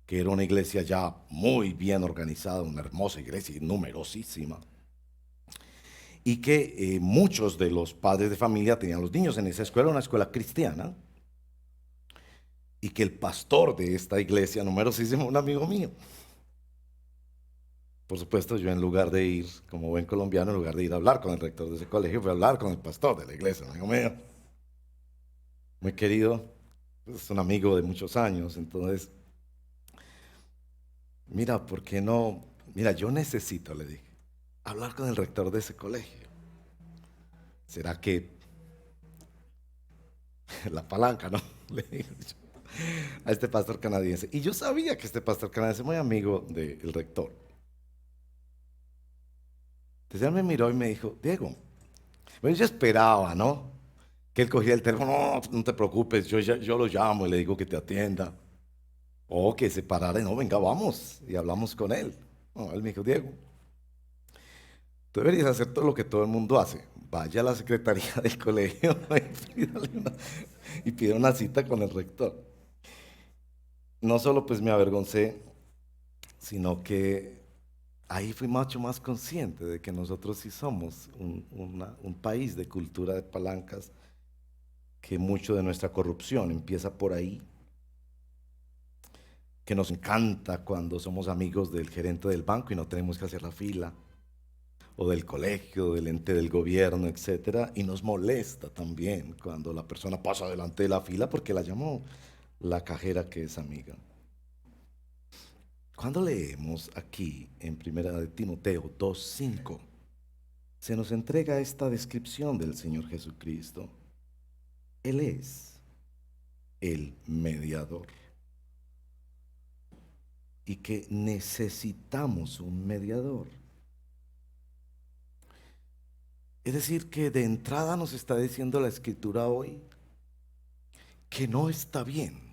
que era una iglesia ya muy bien organizada, una hermosa iglesia, numerosísima. Y que muchos de los padres de familia tenían los niños en esa escuela, una escuela cristiana, y que el pastor de esta iglesia numerosísima, un amigo mío. Por supuesto, yo en lugar de ir, como buen colombiano, en lugar de ir a hablar con el rector de ese colegio, fui a hablar con el pastor de la iglesia, amigo mío. Muy querido, es un amigo de muchos años, entonces, mira, ¿por qué no? Mira, yo necesito, le dije, hablar con el rector de ese colegio. ¿Será que la palanca, no? Le dije a este pastor canadiense. Y yo sabía que este pastor canadiense es muy amigo del rector. Entonces él me miró y me dijo, Diego, bueno, yo esperaba, ¿no? Que él cogiera el teléfono, no, no te preocupes, yo lo llamo y le digo que te atienda. O que se parara y no, venga, vamos. Y hablamos con él. No, él me dijo, Diego, tú deberías hacer todo lo que todo el mundo hace. Vaya a la secretaría del colegio y pida una cita con el rector. No solo pues me avergoncé, sino que ahí fui mucho más consciente de que nosotros sí somos un país de cultura de palancas, que mucho de nuestra corrupción empieza por ahí, que nos encanta cuando somos amigos del gerente del banco y no tenemos que hacer la fila, o del colegio, del ente del gobierno, etcétera, y nos molesta también cuando la persona pasa delante de la fila porque la llamó la cajera que es amiga. Cuando leemos aquí en 1 de Timoteo 2:5, se nos entrega esta descripción del Señor Jesucristo. Él es el mediador. Y que necesitamos un mediador. Es decir, que de entrada nos está diciendo la Escritura hoy que no está bien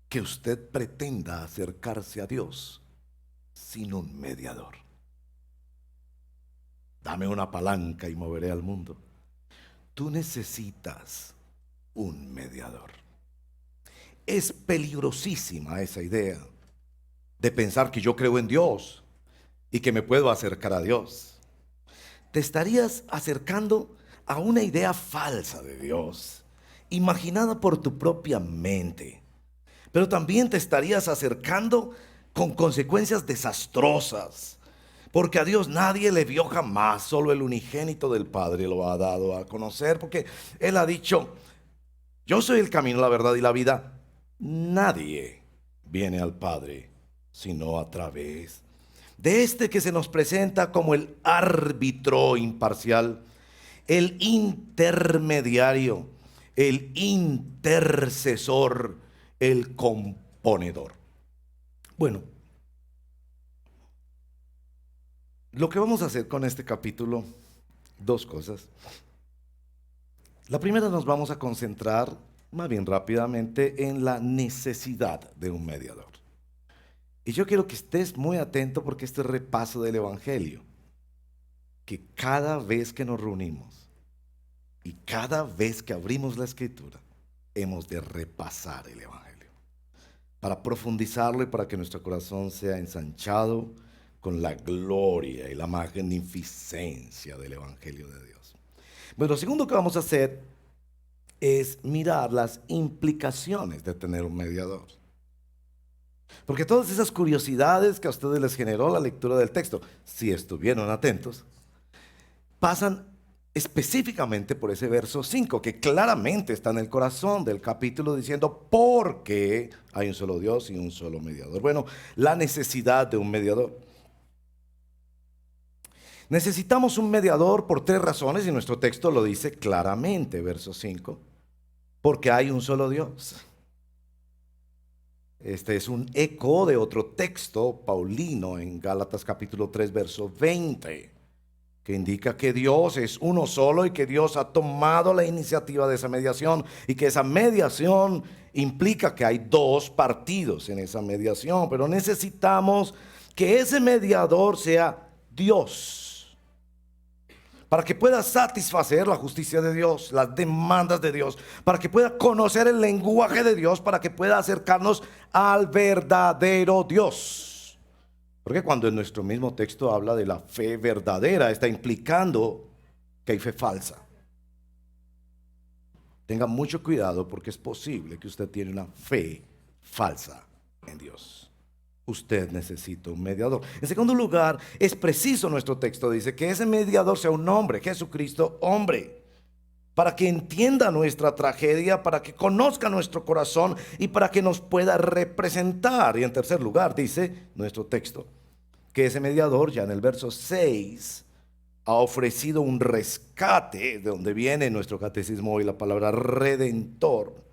que usted pretenda acercarse a Dios sin un mediador. Dame una palanca y moveré al mundo. Tú necesitas un mediador. Es peligrosísima esa idea de pensar que yo creo en Dios y que me puedo acercar a Dios. Te estarías acercando a una idea falsa de Dios, imaginada por tu propia mente. Pero también te estarías acercando con consecuencias desastrosas, porque a Dios nadie le vio jamás, solo el unigénito del Padre lo ha dado a conocer, porque Él ha dicho: yo soy el camino, la verdad y la vida. Nadie viene al Padre sino a través de este que se nos presenta como el árbitro imparcial, el intermediario, el intercesor, el componedor. Bueno, lo que vamos a hacer con este capítulo, dos cosas. La primera, nos vamos a concentrar más bien rápidamente en la necesidad de un mediador. Y yo quiero que estés muy atento, porque este repaso del Evangelio, que cada vez que nos reunimos y cada vez que abrimos la Escritura, hemos de repasar el Evangelio para profundizarlo y para que nuestro corazón sea ensanchado con la gloria y la magnificencia del Evangelio de Dios. Bueno, lo segundo que vamos a hacer es mirar las implicaciones de tener un mediador. Porque todas esas curiosidades que a ustedes les generó la lectura del texto, si estuvieron atentos, pasan específicamente por ese verso 5, que claramente está en el corazón del capítulo, diciendo: porque hay un solo Dios y un solo mediador. Bueno, la necesidad de un mediador. Necesitamos un mediador por tres razones, y nuestro texto lo dice claramente, verso 5. Porque hay un solo Dios. Este es un eco de otro texto paulino en Gálatas capítulo 3, verso 20, que indica que Dios es uno solo y que Dios ha tomado la iniciativa de esa mediación, y que esa mediación implica que hay dos partidos en esa mediación, pero necesitamos que ese mediador sea Dios, para que pueda satisfacer la justicia de Dios, las demandas de Dios, para que pueda conocer el lenguaje de Dios, para que pueda acercarnos al verdadero Dios. Porque cuando en nuestro mismo texto habla de la fe verdadera, está implicando que hay fe falsa. Tenga mucho cuidado, porque es posible que usted tiene una fe falsa en Dios. Usted necesita un mediador. En segundo lugar, es preciso, nuestro texto dice, que ese mediador sea un hombre, Jesucristo hombre, para que entienda nuestra tragedia, para que conozca nuestro corazón y para que nos pueda representar. Y en tercer lugar, dice nuestro texto, que ese mediador, ya en el verso 6, ha ofrecido un rescate, de donde viene en nuestro catecismo hoy la palabra redentor,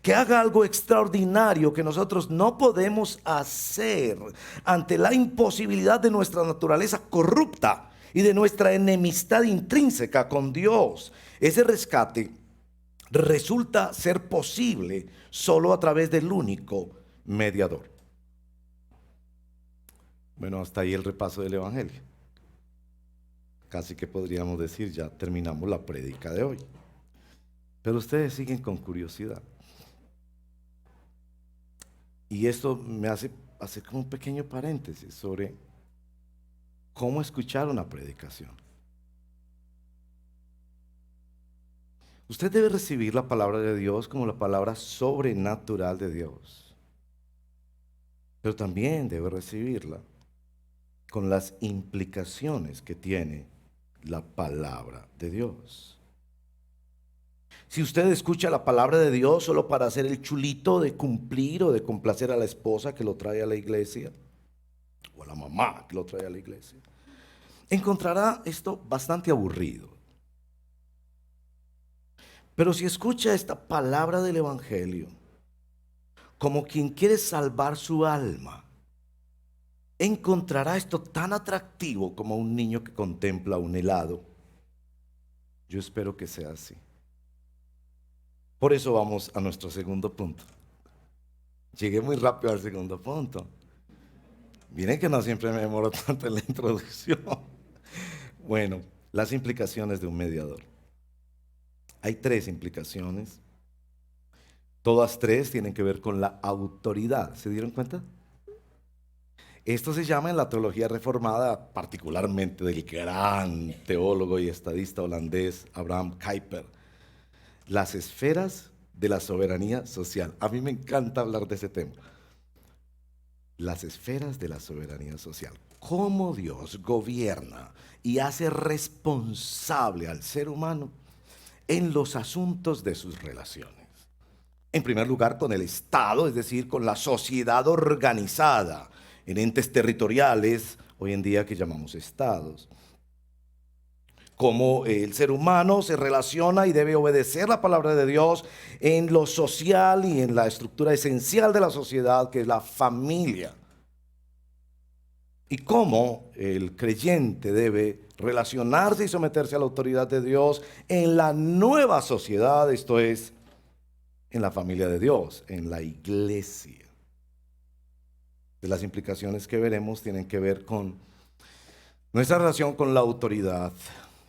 que haga algo extraordinario que nosotros no podemos hacer ante la imposibilidad de nuestra naturaleza corrupta y de nuestra enemistad intrínseca con Dios. Ese rescate resulta ser posible solo a través del único mediador. Bueno, hasta ahí el repaso del Evangelio. Casi que podríamos decir, ya terminamos la prédica de hoy. Pero ustedes siguen con curiosidad. Y esto me hace hacer como un pequeño paréntesis sobre cómo escuchar una predicación. Usted debe recibir la palabra de Dios como la palabra sobrenatural de Dios, pero también debe recibirla con las implicaciones que tiene la palabra de Dios. Si usted escucha la palabra de Dios solo para hacer el chulito de cumplir o de complacer a la esposa que lo trae a la iglesia, o a la mamá que lo trae a la iglesia, encontrará esto bastante aburrido. Pero si escucha esta palabra del Evangelio como quien quiere salvar su alma, encontrará esto tan atractivo como un niño que contempla un helado. Yo espero que sea así. Por eso vamos a nuestro segundo punto. Llegué muy rápido al segundo punto. Miren que no siempre me demoro tanto en la introducción. Bueno, las implicaciones de un mediador. Hay 3 implicaciones. Todas 3 tienen que ver con la autoridad. ¿Se dieron cuenta? Esto se llama en la teología reformada, particularmente del gran teólogo y estadista holandés Abraham Kuyper, las esferas de la soberanía social. A mí me encanta hablar de ese tema. Las esferas de la soberanía social. Cómo Dios gobierna y hace responsable al ser humano en los asuntos de sus relaciones. En primer lugar, con el Estado, es decir, con la sociedad organizada en entes territoriales, hoy en día que llamamos estados. Cómo el ser humano se relaciona y debe obedecer la palabra de Dios en lo social y en la estructura esencial de la sociedad, que es la familia. Y cómo el creyente debe relacionarse y someterse a la autoridad de Dios en la nueva sociedad, esto es, en la familia de Dios, en la iglesia. De las implicaciones que veremos tienen que ver con nuestra relación con la autoridad,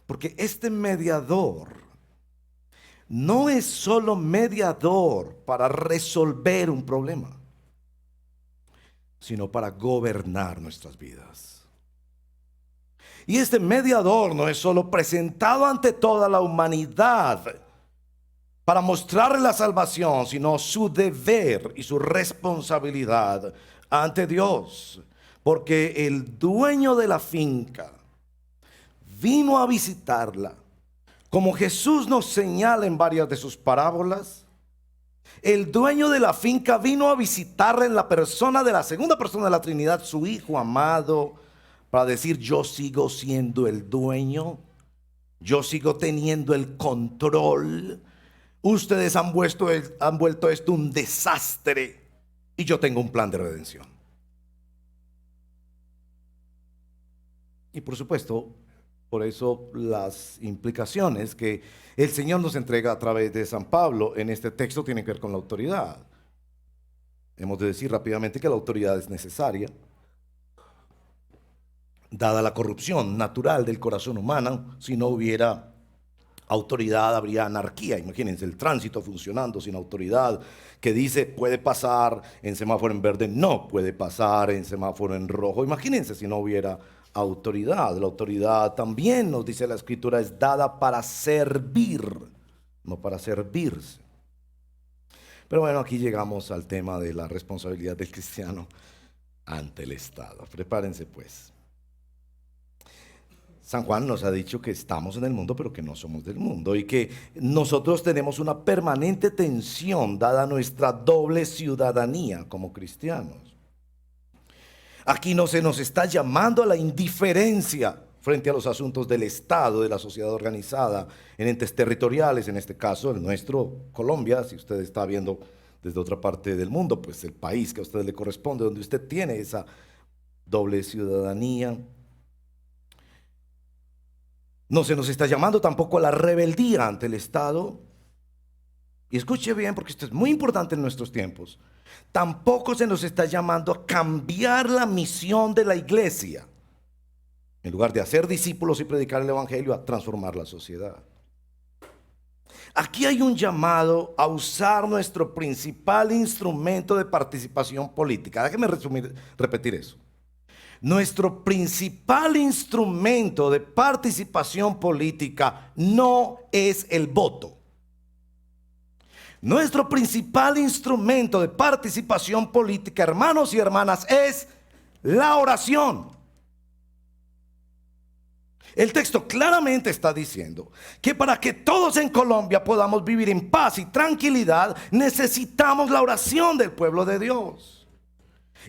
porque este mediador no es solo mediador para resolver un problema, sino para gobernar nuestras vidas. Y este mediador no es solo presentado ante toda la humanidad para mostrarle la salvación, sino su deber y su responsabilidad ante Dios, porque el dueño de la finca vino a visitarla, como Jesús nos señala en varias de sus parábolas. El dueño de la finca vino a visitarla en la persona de la segunda persona de la Trinidad, su Hijo amado, para decir: yo sigo siendo el dueño, yo sigo teniendo el control. Ustedes han vuelto esto un desastre y yo tengo un plan de redención. Y por supuesto, por eso las implicaciones que el Señor nos entrega a través de San Pablo en este texto tienen que ver con la autoridad. Hemos de decir rápidamente que la autoridad es necesaria, dada la corrupción natural del corazón humano. Si no hubiera autoridad, habría anarquía. Imagínense el tránsito funcionando sin autoridad, que dice puede pasar en semáforo en verde, no puede pasar en semáforo en rojo. Imagínense si no hubiera autoridad. La autoridad también, nos dice la Escritura, es dada para servir, no para servirse. Pero bueno, aquí llegamos al tema de la responsabilidad del cristiano ante el Estado. Prepárense pues. San Juan nos ha dicho que estamos en el mundo, pero que no somos del mundo, y que nosotros tenemos una permanente tensión dada nuestra doble ciudadanía como cristianos. Aquí no se nos está llamando a la indiferencia frente a los asuntos del Estado, de la sociedad organizada, en entes territoriales, en este caso el nuestro, Colombia. Si usted está viendo desde otra parte del mundo, pues el país que a usted le corresponde, donde usted tiene esa doble ciudadanía. No se nos está llamando tampoco a la rebeldía ante el Estado. Y escuche bien, porque esto es muy importante en nuestros tiempos. Tampoco se nos está llamando a cambiar la misión de la iglesia. En lugar de hacer discípulos y predicar el evangelio, a transformar la sociedad. Aquí hay un llamado a usar nuestro principal instrumento de participación política. Déjeme repetir eso. Nuestro principal instrumento de participación política no es el voto. Nuestro principal instrumento de participación política, hermanos y hermanas, es la oración. El texto claramente está diciendo que para que todos en Colombia podamos vivir en paz y tranquilidad, necesitamos la oración del pueblo de Dios.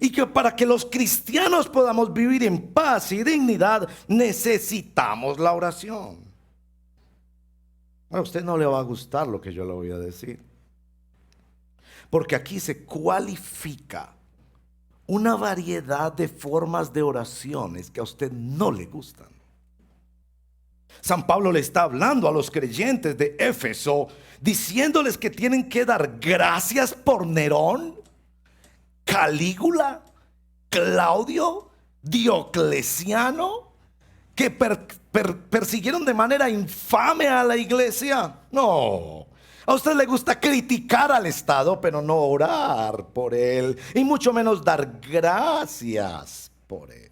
Y que para que los cristianos podamos vivir en paz y dignidad, necesitamos la oración. A usted no le va a gustar lo que yo le voy a decir, porque aquí se cualifica una variedad de formas de oraciones que a usted no le gustan. San Pablo le está hablando a los creyentes de Éfeso, diciéndoles que tienen que dar gracias por Nerón, Calígula, Claudio, Diocleciano, que persiguieron de manera infame a la iglesia. No, a usted le gusta criticar al Estado, pero no orar por él, y mucho menos dar gracias por él.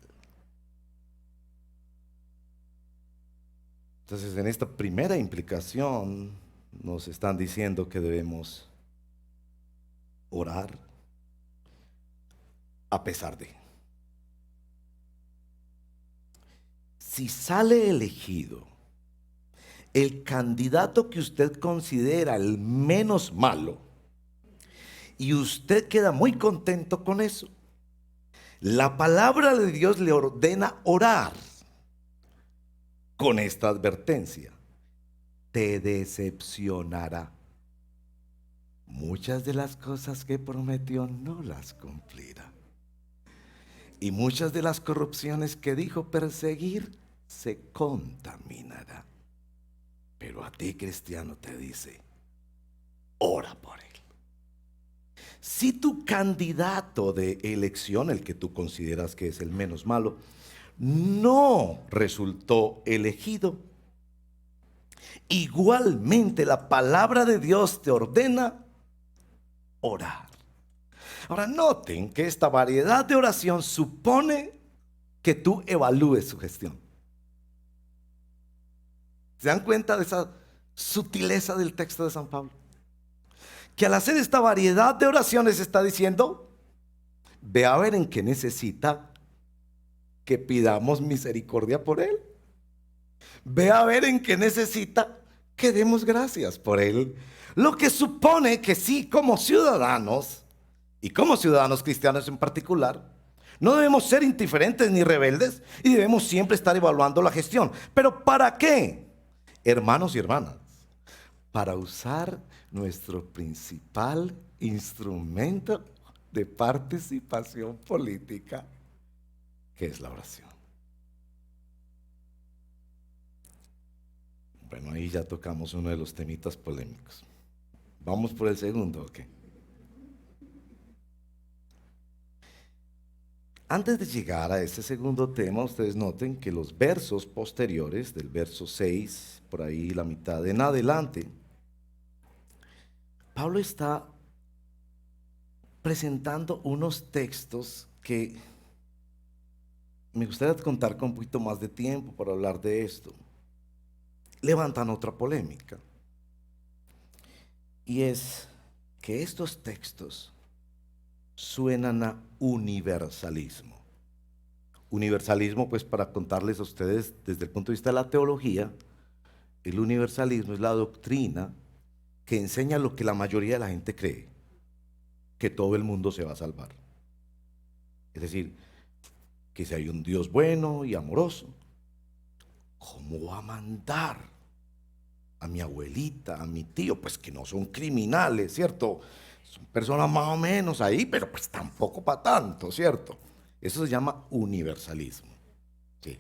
Entonces, en esta primera implicación nos están diciendo que debemos orar a pesar de. Si sale elegido el candidato que usted considera el menos malo y usted queda muy contento con eso, la palabra de Dios le ordena orar con esta advertencia: te decepcionará. Muchas de las cosas que prometió no las cumplirá. Y muchas de las corrupciones que dijo perseguir se contaminará. Pero a ti, cristiano, te dice: ora por él. Si tu candidato de elección, el que tú consideras que es el menos malo, no resultó elegido, igualmente la palabra de Dios te ordena orar. Ahora noten que esta variedad de oración supone que tú evalúes su gestión. ¿Se dan cuenta de esa sutileza del texto de San Pablo? Que al hacer esta variedad de oraciones está diciendo: ve a ver en qué necesita que pidamos misericordia por él. Ve a ver en qué necesita que demos gracias por él. Lo que supone que sí, como ciudadanos, y como ciudadanos cristianos en particular, no debemos ser indiferentes ni rebeldes y debemos siempre estar evaluando la gestión. ¿Pero para qué? Hermanos y hermanas, para usar nuestro principal instrumento de participación política, que es la oración. Bueno, ahí ya tocamos uno de los temitas polémicos. Vamos por el segundo, ¿ok? Antes de llegar a este segundo tema, ustedes noten que los versos posteriores, del verso 6, por ahí la mitad en adelante, Pablo está presentando unos textos que me gustaría contar con un poquito más de tiempo para hablar de esto. Levantan otra polémica, y es que estos textos suenan a universalismo. Universalismo, pues, para contarles a ustedes desde el punto de vista de la teología, el universalismo es la doctrina que enseña lo que la mayoría de la gente cree, que todo el mundo se va a salvar. Es decir, que si hay un Dios bueno y amoroso, ¿cómo va a mandar a mi abuelita, a mi tío? Pues que no son criminales, ¿cierto? Son personas más o menos ahí, pero pues tampoco para tanto, ¿cierto? Eso se llama universalismo. Sí.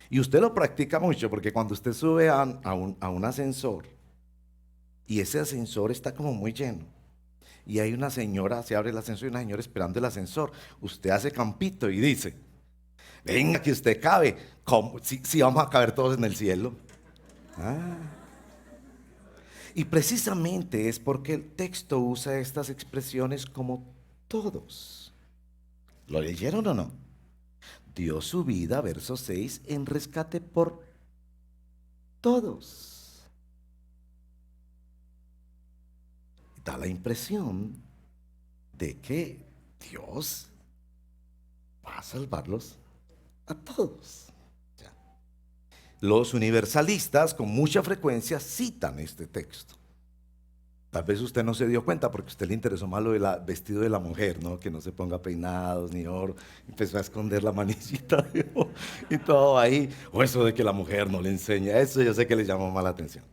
Y usted lo practica mucho, porque cuando usted sube a un ascensor y ese ascensor está como muy lleno, y hay una señora, se abre el ascensor y una señora esperando el ascensor, usted hace campito y dice: venga que usted cabe. ¿Cómo? Si vamos a caber todos en el cielo. Y precisamente es porque el texto usa estas expresiones como todos. ¿Lo leyeron o no? Dio su vida, verso 6, en rescate por todos. Da la impresión de que Dios va a salvarlos a todos. Los universalistas con mucha frecuencia citan este texto. Tal vez usted no se dio cuenta porque a usted le interesó más lo del vestido de la mujer, ¿no? Que no se ponga peinados ni oro. Empezó a esconder la manillita y todo ahí. O eso de que la mujer no le enseña. Eso yo sé que le llamó más la atención.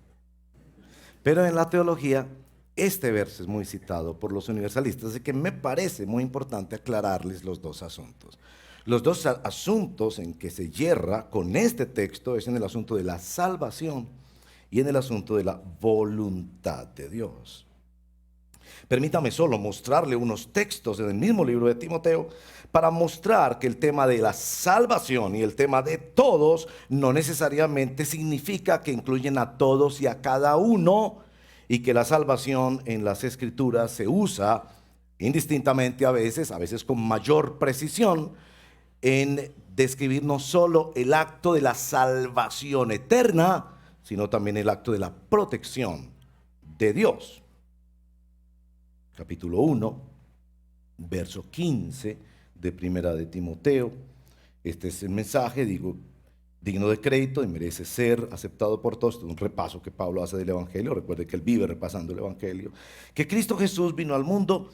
Pero en la teología, este verso es muy citado por los universalistas, así que me parece muy importante aclararles los dos asuntos. Los dos asuntos en que se yerra con este texto es en el asunto de la salvación y en el asunto de la voluntad de Dios. Permítame solo mostrarle unos textos en el mismo libro de Timoteo para mostrar que el tema de la salvación y el tema de todos no necesariamente significa que incluyen a todos y a cada uno, y que la salvación en las Escrituras se usa indistintamente a veces con mayor precisión, en describir no solo el acto de la salvación eterna, sino también el acto de la protección de Dios. Capítulo 1, verso 15 de Primera de Timoteo. Este es el mensaje, digno de crédito y merece ser aceptado por todos. Este es un repaso que Pablo hace del Evangelio. Recuerde que él vive repasando el Evangelio. Que Cristo Jesús vino al mundo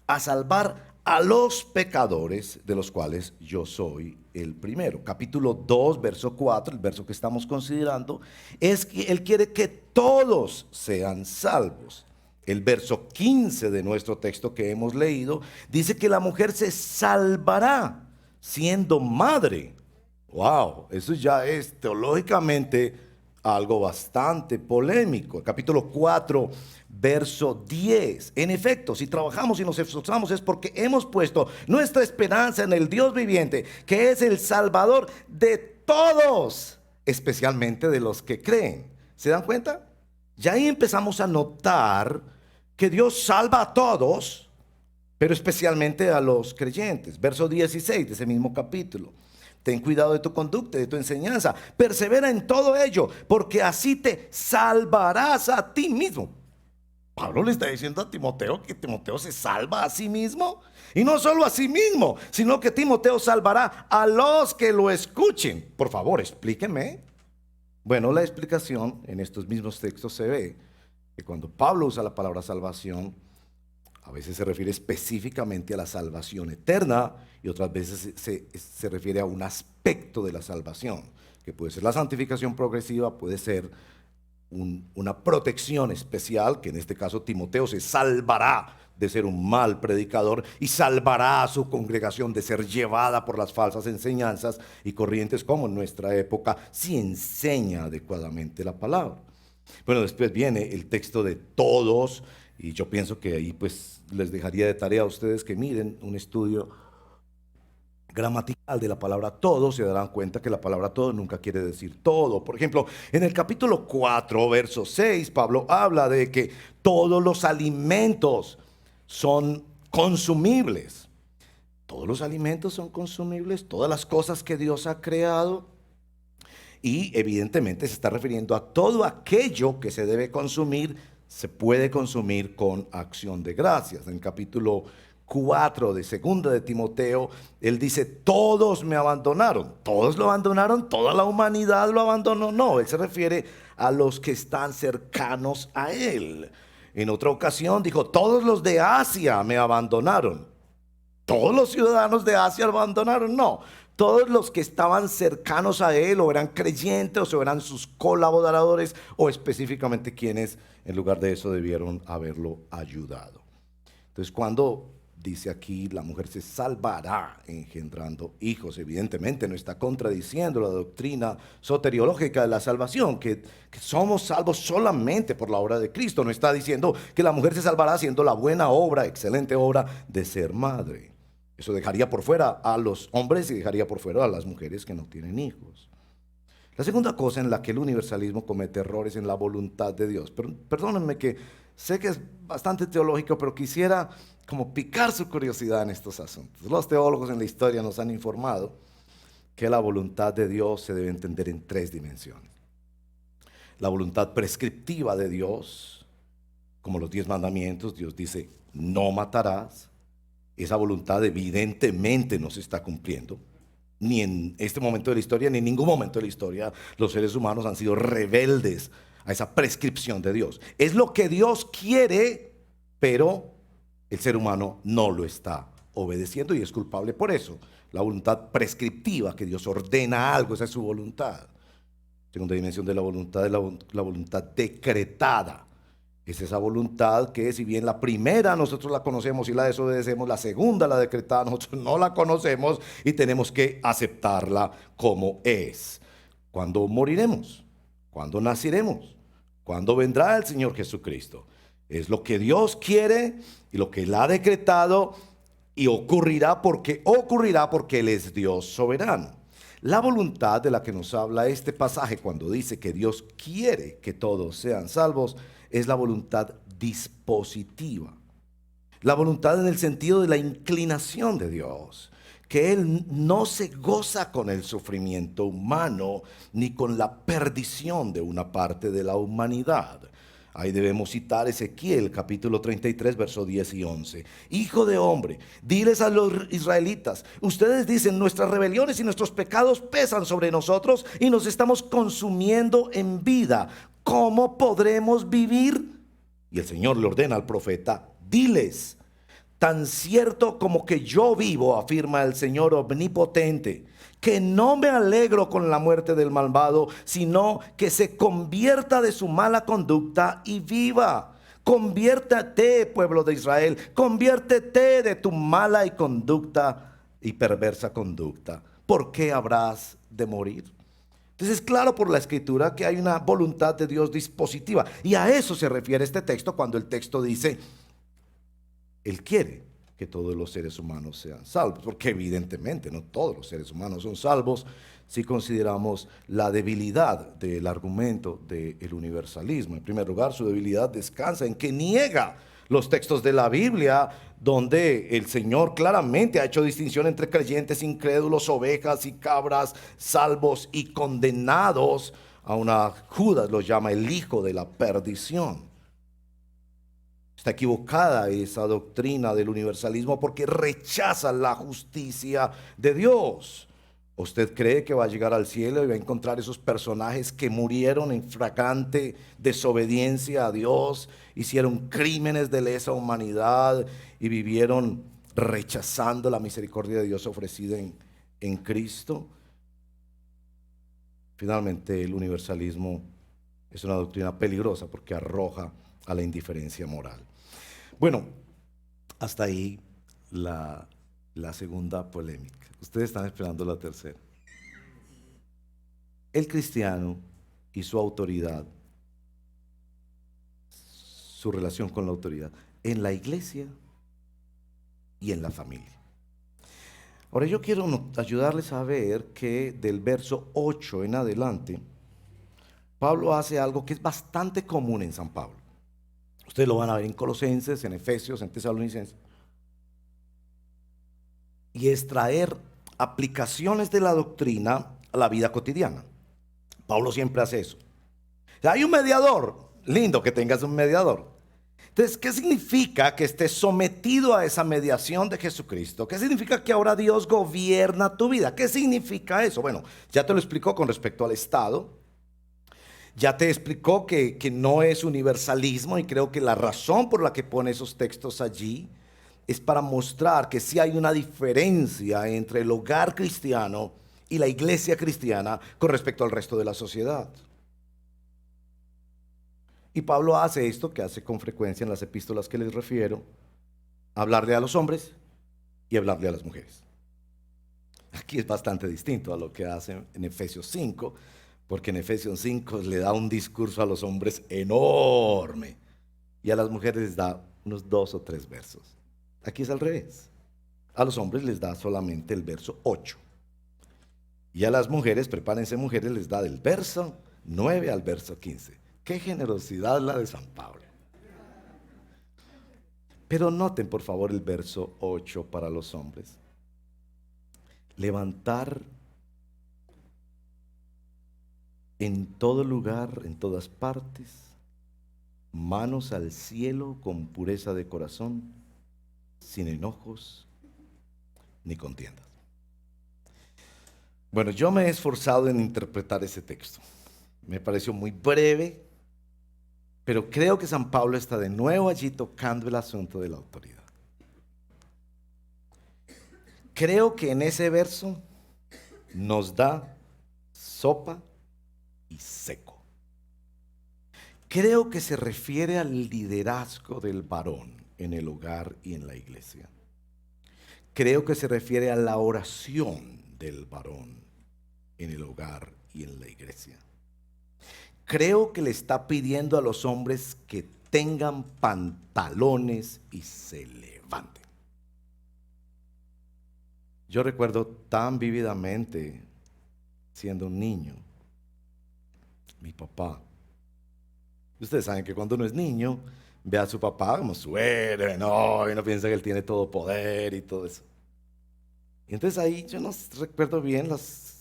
a salvar a los pecadores, de los cuales yo soy el primero. Capítulo 2, verso 4, el verso que estamos considerando, es que Él quiere que todos sean salvos. El verso 15 de nuestro texto que hemos leído dice que la mujer se salvará siendo madre. ¡Wow! Eso ya es teológicamente algo bastante polémico. El capítulo 4, verso 10. En efecto, si trabajamos y nos esforzamos es porque hemos puesto nuestra esperanza en el Dios viviente, que es el Salvador de todos, especialmente de los que creen. ¿Se dan cuenta? Ya ahí empezamos a notar que Dios salva a todos, pero especialmente a los creyentes. Verso 16 de ese mismo capítulo. Ten cuidado de tu conducta, de tu enseñanza. Persevera en todo ello, porque así te salvarás a ti mismo. Pablo le está diciendo a Timoteo que Timoteo se salva a sí mismo. Y no solo a sí mismo, sino que Timoteo salvará a los que lo escuchen. Por favor, explíqueme. Bueno, la explicación en estos mismos textos se ve que cuando Pablo usa la palabra salvación, a veces se refiere específicamente a la salvación eterna y otras veces se refiere a un aspecto de la salvación, que puede ser la santificación progresiva, puede ser una protección especial, que en este caso Timoteo se salvará de ser un mal predicador y salvará a su congregación de ser llevada por las falsas enseñanzas y corrientes como en nuestra época, si enseña adecuadamente la palabra. Bueno, después viene el texto de todos, y yo pienso que ahí pues les dejaría de tarea a ustedes que miren un estudio gramatical de la palabra todo. Se darán cuenta que la palabra todo nunca quiere decir todo. Por ejemplo, en el capítulo 4, verso 6, Pablo habla de que todos los alimentos son consumibles. Todos los alimentos son consumibles, todas las cosas que Dios ha creado. Y evidentemente se está refiriendo a todo aquello que se debe consumir, se puede consumir con acción de gracias. En el capítulo 4 de segunda de Timoteo, él dice, todos me abandonaron. ¿Todos lo abandonaron? ¿Toda la humanidad lo abandonó? No, él se refiere a los que están cercanos a él. En otra ocasión dijo, todos los de Asia me abandonaron. ¿Todos los ciudadanos de Asia lo abandonaron? No. Todos los que estaban cercanos a él, o eran creyentes, o eran sus colaboradores, o específicamente quienes en lugar de eso debieron haberlo ayudado. Entonces, cuando dice aquí la mujer se salvará engendrando hijos, evidentemente no está contradiciendo la doctrina soteriológica de la salvación, que somos salvos solamente por la obra de Cristo. No está diciendo que la mujer se salvará haciendo la buena obra, excelente obra de ser madre. Eso dejaría por fuera a los hombres y dejaría por fuera a las mujeres que no tienen hijos. La segunda cosa en la que el universalismo comete errores en la voluntad de Dios. Pero perdónenme que sé que es bastante teológico, pero quisiera como picar su curiosidad en estos asuntos. Los teólogos en la historia nos han informado que la voluntad de Dios se debe entender en 3 dimensiones. La voluntad prescriptiva de Dios, como los 10 mandamientos, Dios dice, no matarás. Esa voluntad evidentemente no se está cumpliendo, ni en este momento de la historia, ni en ningún momento de la historia. Los seres humanos han sido rebeldes a esa prescripción de Dios. Es lo que Dios quiere, pero el ser humano no lo está obedeciendo y es culpable por eso. La voluntad prescriptiva, que Dios ordena algo, esa es su voluntad. Segunda dimensión de la voluntad es la voluntad decretada. Es esa voluntad que, si bien la primera nosotros la conocemos y la desobedecemos, la segunda, la decretada, nosotros no la conocemos y tenemos que aceptarla como es. ¿Cuándo moriremos? ¿Cuándo naceremos? ¿Cuándo vendrá el Señor Jesucristo? Es lo que Dios quiere y lo que Él ha decretado, y ocurrirá porque Él es Dios soberano. La voluntad de la que nos habla este pasaje cuando dice que Dios quiere que todos sean salvos es la voluntad dispositiva. La voluntad en el sentido de la inclinación de Dios, que Él no se goza con el sufrimiento humano ni con la perdición de una parte de la humanidad. Ahí debemos citar Ezequiel capítulo 33, versos 10 y 11. Hijo de hombre, diles a los israelitas, ustedes dicen, nuestras rebeliones y nuestros pecados pesan sobre nosotros y nos estamos consumiendo en vida. ¿Cómo podremos vivir? Y el Señor le ordena al profeta, diles, tan cierto como que yo vivo, afirma el Señor omnipotente, que no me alegro con la muerte del malvado, sino que se convierta de su mala conducta y viva. Conviértate, pueblo de Israel, conviértete de tu mala conducta y perversa conducta. ¿Por qué habrás de morir? Entonces es claro por la Escritura que hay una voluntad de Dios dispositiva. Y a eso se refiere este texto cuando el texto dice, Él quiere que todos los seres humanos sean salvos, porque evidentemente no todos los seres humanos son salvos si consideramos la debilidad del argumento del universalismo. En primer lugar, su debilidad descansa en que niega los textos de la Biblia donde el Señor claramente ha hecho distinción entre creyentes, incrédulos, ovejas y cabras, salvos y condenados. A una Judas lo llama el hijo de la perdición. Está equivocada esa doctrina del universalismo porque rechaza la justicia de Dios. ¿Usted cree que va a llegar al cielo y va a encontrar esos personajes que murieron en flagrante desobediencia a Dios, hicieron crímenes de lesa humanidad y vivieron rechazando la misericordia de Dios ofrecida en Cristo? Finalmente, el universalismo es una doctrina peligrosa porque arroja a la indiferencia moral. Bueno, hasta ahí la segunda polémica. Ustedes están esperando la tercera. El cristiano y su autoridad, su relación con la autoridad, en la iglesia y en la familia. Ahora yo quiero ayudarles a ver que del verso 8 en adelante, Pablo hace algo que es bastante común en San Pablo. Ustedes lo van a ver en Colosenses, en Efesios, en Tesalonicenses. Y es traer aplicaciones de la doctrina a la vida cotidiana. Pablo siempre hace eso. O sea, hay un mediador, lindo que tengas un mediador. Entonces, ¿qué significa que estés sometido a esa mediación de Jesucristo? ¿Qué significa que ahora Dios gobierna tu vida? ¿Qué significa eso? Bueno, ya te lo explicó con respecto al Estado. Ya te explicó que no es universalismo, y creo que la razón por la que pone esos textos allí es para mostrar que sí hay una diferencia entre el hogar cristiano y la iglesia cristiana con respecto al resto de la sociedad. Y Pablo hace esto que hace con frecuencia en las epístolas que les refiero, hablarle a los hombres y hablarle a las mujeres. Aquí es bastante distinto a lo que hace en Efesios 5, porque en Efesios 5 le da un discurso a los hombres enorme y a las mujeres les da unos 2 o 3 versos. Aquí es al revés. A los hombres les da solamente el verso 8. Y a las mujeres, prepárense mujeres, les da del verso 9 al verso 15. ¡Qué generosidad la de San Pablo! Pero noten por favor el verso 8 para los hombres. Levantar en todo lugar, en todas partes, manos al cielo con pureza de corazón, sin enojos ni contiendas. Bueno, yo me he esforzado en interpretar ese texto. Me pareció muy breve, Pero creo que San Pablo está de nuevo allí tocando el asunto de la autoridad. Creo que en ese verso nos da sopa y seco. Creo que se refiere al liderazgo del varón en el hogar y en la iglesia. Creo que se refiere a la oración del varón en el hogar y en la iglesia. Creo que le está pidiendo a los hombres que tengan pantalones y se levanten. Yo recuerdo tan vívidamente, siendo un niño, mi papá. Ustedes saben que cuando uno es niño, ve a su papá como su héroe, no, y uno piensa que él tiene todo poder y todo eso. Y entonces ahí yo no recuerdo bien las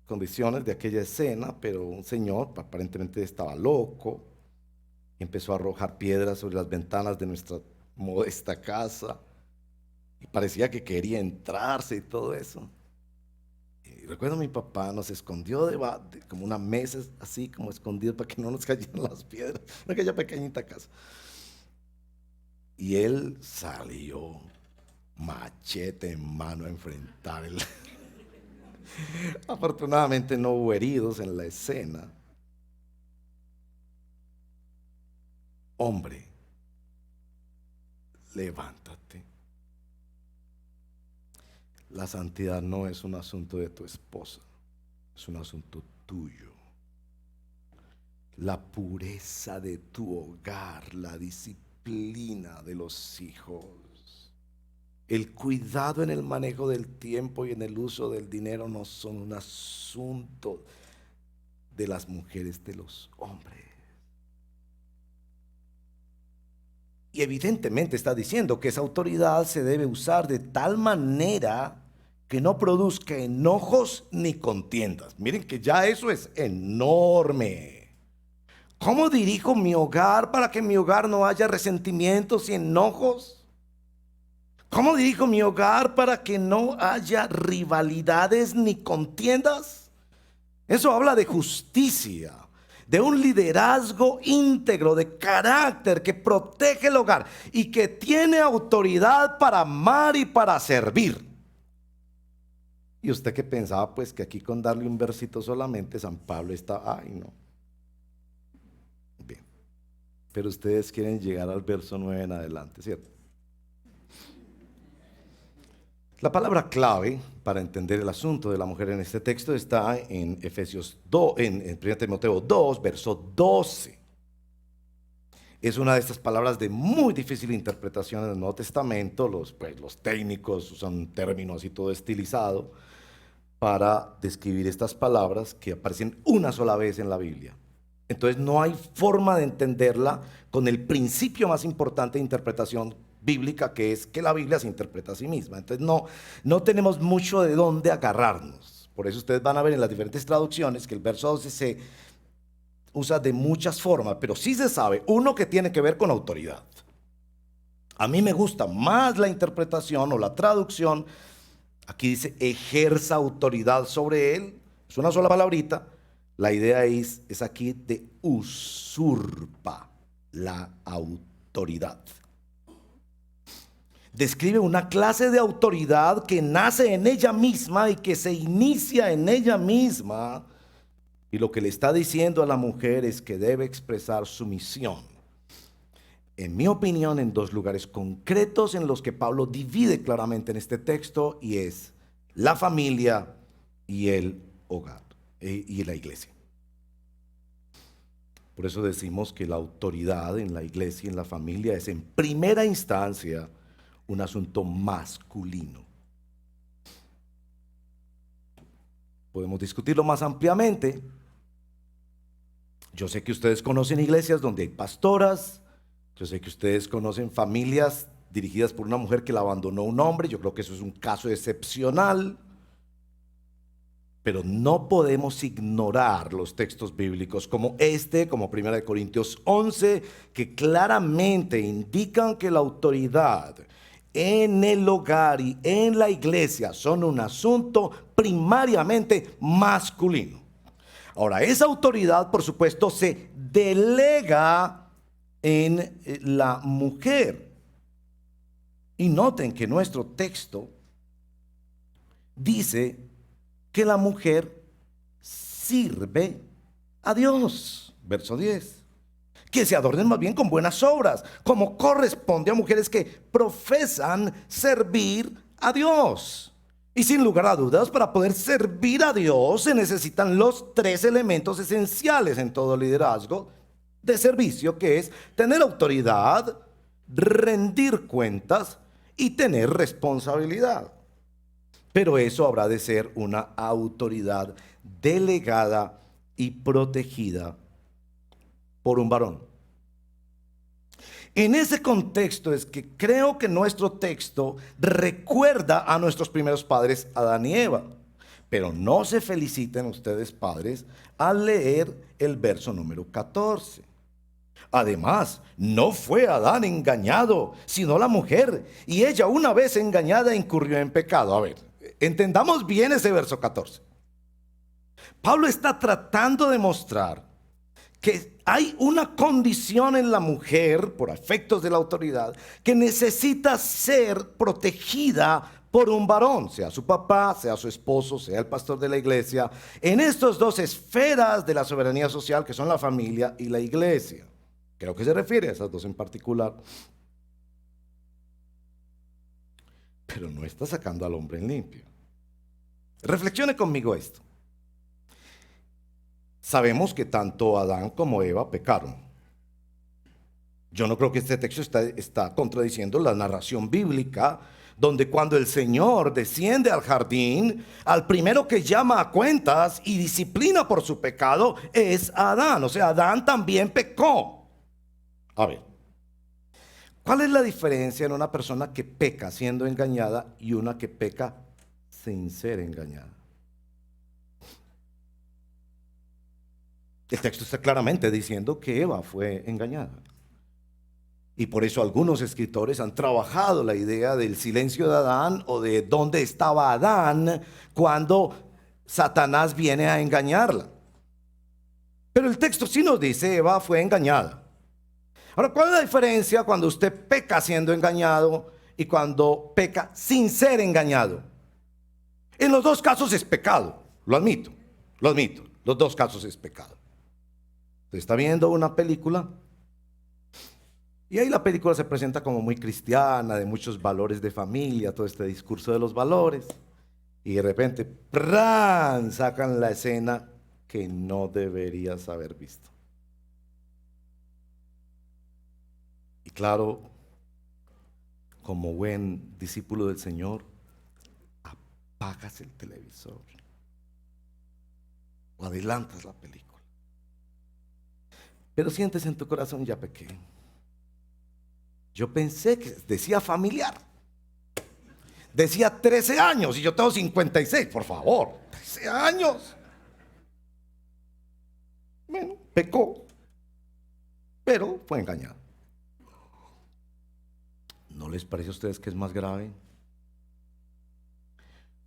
condiciones de aquella escena, pero un señor aparentemente estaba loco, y empezó a arrojar piedras sobre las ventanas de nuestra modesta casa, y parecía que quería entrarse y todo eso. Y recuerdo mi papá nos escondió de como una mesa así como escondido para que no nos cayeran las piedras, en aquella pequeñita casa. Y él salió machete en mano a enfrentar el... Afortunadamente no hubo heridos en la escena. Hombre, levántate. La santidad no es un asunto de tu esposa, es un asunto tuyo. La pureza de tu hogar, la disciplina de los hijos, el cuidado en el manejo del tiempo y en el uso del dinero no son un asunto de las mujeres, de los hombres. Y evidentemente está diciendo que esa autoridad se debe usar de tal manera que no produzca enojos ni contiendas. Miren que ya eso es enorme. ¿Cómo dirijo mi hogar para que en mi hogar no haya resentimientos y enojos? ¿Cómo dirijo mi hogar para que no haya rivalidades ni contiendas? Eso habla de justicia, de un liderazgo íntegro, de carácter que protege el hogar y que tiene autoridad para amar y para servir. ¿Y usted qué pensaba? Pues que aquí con darle un versito solamente San Pablo está, ay no. Bien, pero ustedes quieren llegar al verso 9 en adelante, ¿cierto? La palabra clave para entender el asunto de la mujer en este texto está en Efesios 2, en 1 Timoteo 2, verso 12. Es una de estas palabras de muy difícil interpretación en el Nuevo Testamento. Los técnicos usan un término así todo estilizado para describir estas palabras que aparecen una sola vez en la Biblia. Entonces no hay forma de entenderla con el principio más importante de interpretación bíblica, que es que la Biblia se interpreta a sí misma. Entonces no tenemos mucho de dónde agarrarnos. Por eso ustedes van a ver en las diferentes traducciones que el verso 12 se usa de muchas formas, pero sí se sabe, uno, que tiene que ver con autoridad. A mí me gusta más la interpretación o la traducción. Aquí dice ejerza autoridad sobre él. Es una sola palabrita. La idea es aquí de usurpa la autoridad. Describe una clase de autoridad que nace en ella misma y que se inicia en ella misma. Y lo que le está diciendo a la mujer es que debe expresar sumisión. En mi opinión, en dos lugares concretos en los que Pablo divide claramente en este texto, y es la familia y el hogar y la iglesia. Por eso decimos que la autoridad en la iglesia y en la familia es en primera instancia un asunto masculino. Podemos discutirlo más ampliamente. Yo sé que ustedes conocen iglesias donde hay pastoras. Yo sé que ustedes conocen familias dirigidas por una mujer que la abandonó un hombre. Yo creo que eso es un caso excepcional. Pero no podemos ignorar los textos bíblicos como como 1 Corintios 11, que claramente indican que la autoridad en el hogar y en la iglesia son un asunto primariamente masculino. Ahora, esa autoridad, por supuesto, se delega en la mujer. Y noten que nuestro texto dice que la mujer sirve a Dios. Verso 10. Que se adornen más bien con buenas obras, como corresponde a mujeres que profesan servir a Dios. Y sin lugar a dudas, para poder servir a Dios se necesitan los 3 elementos esenciales en todo liderazgo de servicio, que es tener autoridad, rendir cuentas y tener responsabilidad. Pero eso habrá de ser una autoridad delegada y protegida por un varón. En ese contexto es que creo que nuestro texto recuerda a nuestros primeros padres, Adán y Eva. Pero no se feliciten ustedes, padres, al leer el verso número 14. Además, no fue Adán engañado, sino la mujer, y ella, una vez engañada, incurrió en pecado. A ver, entendamos bien ese verso 14. Pablo está tratando de mostrar que hay una condición en la mujer, por efectos de la autoridad, que necesita ser protegida por un varón, sea su papá, sea su esposo, sea el pastor de la iglesia, en estas 2 esferas de la soberanía social, que son la familia y la iglesia. Creo que se refiere a esas 2 en particular. Pero no está sacando al hombre en limpio. Reflexione conmigo esto. Sabemos que tanto Adán como Eva pecaron. Yo no creo que este texto está contradiciendo la narración bíblica, donde cuando el Señor desciende al jardín, al primero que llama a cuentas y disciplina por su pecado es Adán. O sea, Adán también pecó. A ver, ¿cuál es la diferencia en una persona que peca siendo engañada y una que peca sin ser engañada? El texto está claramente diciendo que Eva fue engañada. Y por eso algunos escritores han trabajado la idea del silencio de Adán o de dónde estaba Adán cuando Satanás viene a engañarla. Pero el texto sí nos dice Eva fue engañada. Ahora, ¿cuál es la diferencia cuando usted peca siendo engañado y cuando peca sin ser engañado? En los 2 casos es pecado, lo admito, los 2 casos es pecado. Usted está viendo una película y ahí la película se presenta como muy cristiana, de muchos valores de familia, todo este discurso de los valores, y de repente ¡pran!, sacan la escena que no deberías haber visto. Y claro, como buen discípulo del Señor, apagas el televisor o adelantas la película. Pero sientes en tu corazón, ya pequé. Yo pensé que decía familiar. Decía 13 años y yo tengo 56, por favor. 13 años. Bueno, pecó, pero fue engañado. ¿No les parece a ustedes que es más grave?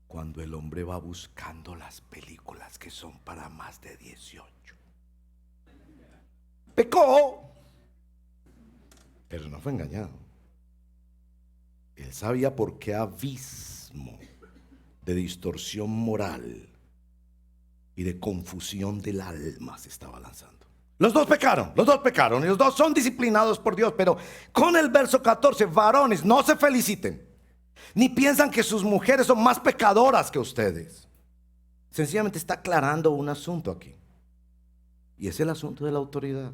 Cuando el hombre va buscando las películas que son para más de 18. Pecó, pero no fue engañado. Él sabía por qué abismo de distorsión moral y de confusión del alma se estaba lanzando. Los 2 pecaron y los 2 son disciplinados por Dios, pero con el verso 14, varones, no se feliciten, ni piensan que sus mujeres son más pecadoras que ustedes. Sencillamente está aclarando un asunto aquí, y es el asunto de la autoridad.